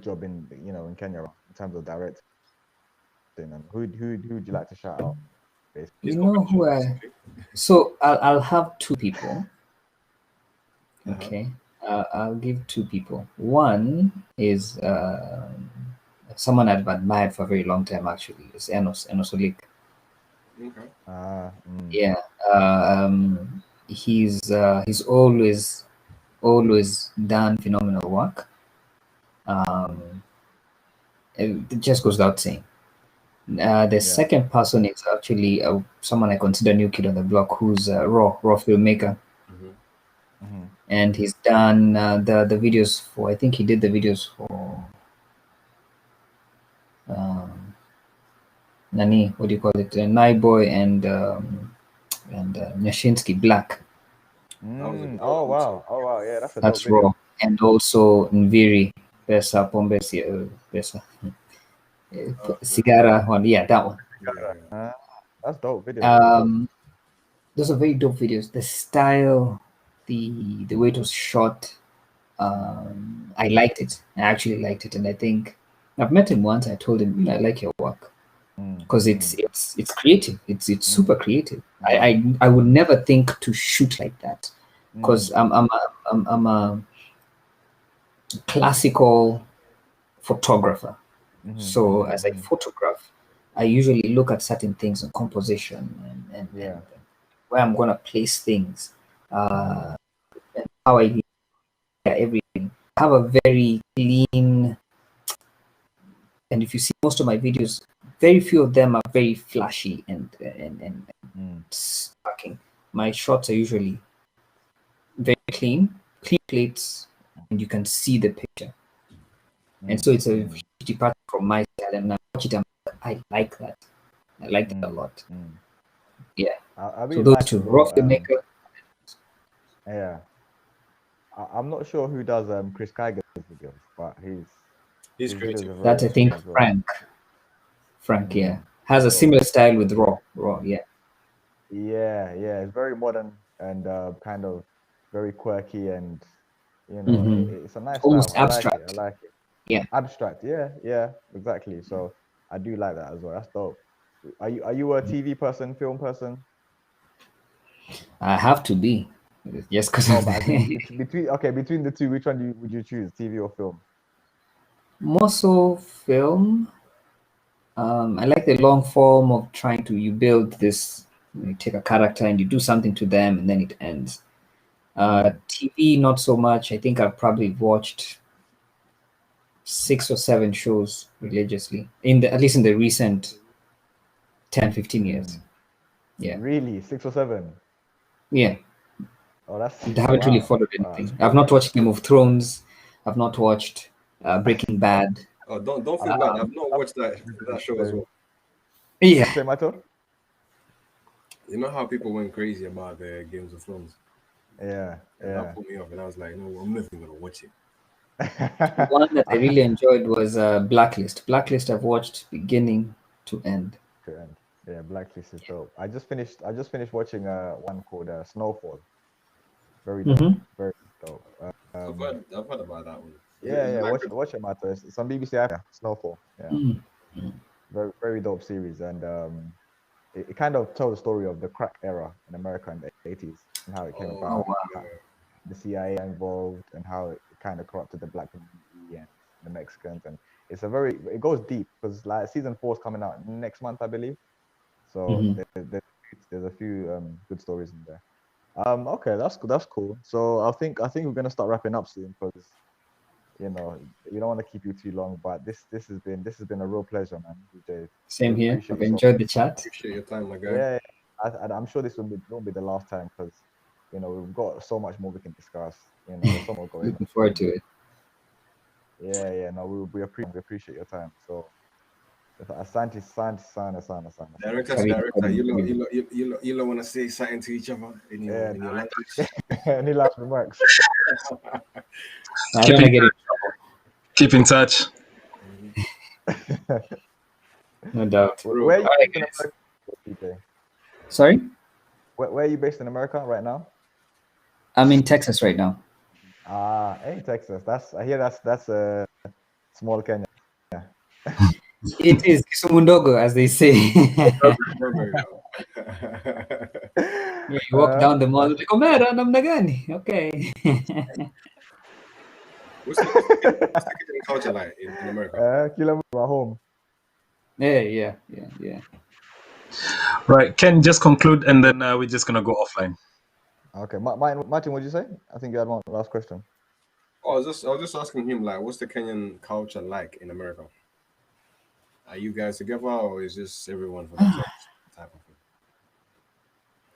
job in in Kenya in terms of directing? And who'd you like to shout out? Basically? You know who so I'll have two people. Okay. I'll give two people. One is someone I've admired for a very long time, actually. It's Enos Olik. Okay. Yeah. He's always done phenomenal work. It just goes without saying. The second person is actually someone I consider new kid on the block, who's a raw filmmaker. And he's done the videos for, I think he did the videos for Nani, what do you call it? Naiboy and Nyashinsky Black. Oh wow, yeah, that's raw. And also Nviri Pesa Pombe Pesa Sigara one, yeah, that one. That's dope video. Those are very dope videos. The style, the way it was shot, I liked it. I actually liked it, and I think I've met him once. I told him, I like your work because it's creative. It's super creative. I would never think to shoot like that because I'm classical photographer. So as I photograph, I usually look at certain things in composition and where I'm gonna place things, and how I everything. I have a very clean, and if you see most of my videos, very few of them are very flashy and sparking. My shots are usually very clean plates, and you can see the picture. And so it's a huge departure from my style, and I watch it. I like that. I like that a lot. Yeah. I So those two, raw filmmaker. Yeah. I'm not sure who does Chris Kyger's videos, but he's creative. That I think Frank, yeah, has a similar style with raw, yeah. Yeah, it's very modern and kind of very quirky, and you know, it's a nice almost style. abstract. I like it. Yeah, abstract. Yeah, exactly. So I do like that as well. That's dope. Are you a TV person, film person? I have to be, just because No, but I think between the two, which one would you choose, TV or film? More so film. I like the long form of trying to, you build this, you take a character and you do something to them and then it ends. TV, not so much. I think I've probably watched 6 or 7 shows religiously, at least in the recent 10-15 years. Yeah. Really? 6 or 7? Yeah. Oh, that's. I haven't really followed anything. I've not watched Game of Thrones. I've not watched Breaking Bad. Oh, don't feel bad. I've not watched that show as well. Yeah. You know how people went crazy about the Games of Thrones? Yeah. That put me off, and I was like, no, I'm not even gonna watch it. One that I really enjoyed was Blacklist. Blacklist I've watched beginning to end. Yeah, Blacklist is dope. I just finished watching one called Snowfall. Very dope. Very dope. I've heard about that one. Yeah. Watch it, Matter. It's on BBC. Snowfall. Yeah. Very, very dope series, and it kind of tells the story of the crack era in America in the 80s and how it came about. The CIA involved and how it kind of corrupted the black community and the Mexicans, and it goes deep because like season 4 is coming out next month, I believe. So there's a few good stories in there. Okay, that's cool. So I think we're gonna start wrapping up soon because you know we don't want to keep you too long. But this has been a real pleasure, man. DJ. Same here. I've enjoyed the chat. Appreciate your time, my guy. Yeah, I'm sure this won't be the last time because you know we've got so much more we can discuss. You know, there's so much going. Looking forward to it. Yeah. No, we appreciate your time. So. Asante sana. Director, you don't want to say something to each other in your language? Any last remarks? Keep in touch. No doubt. Where are you based in America? Sorry? Where are you based in America right now? I'm in Texas right now. Hey, Texas. That's a small Kenya. It is Kisumundogo, as they say. You walk down the mall, okay. What's the culture like in America? Kilometer home. Yeah. Right, Ken, just conclude, and then we're just gonna go offline. Okay, Martin, what did you say? I think you had one last question. Oh, I was just asking him like, what's the Kenyan culture like in America? Are you guys together, or is just everyone for themselves type of thing?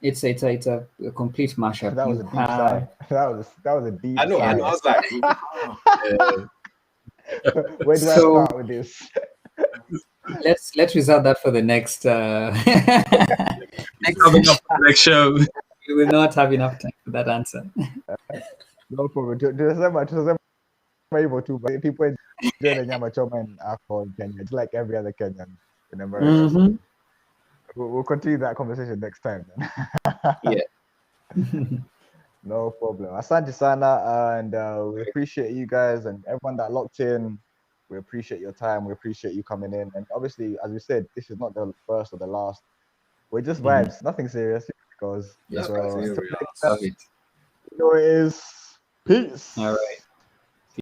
It's a complete mashup. That was a deep sigh. That was a deep. I know. I was like, where do I start with this? Let's reserve that for the next next show. We will not have enough time for that answer. No problem. To able to, but people enjoy the nyama choma and alcohol in Kenya. It's like every other Kenyan in America. We'll continue that conversation next time then. Yeah. No problem. Asante sana, and we appreciate you guys and everyone that locked in. We appreciate your time. We appreciate you coming in. And obviously, as we said, this is not the first or the last. We're just vibes, nothing serious. Because it is. Peace. All right.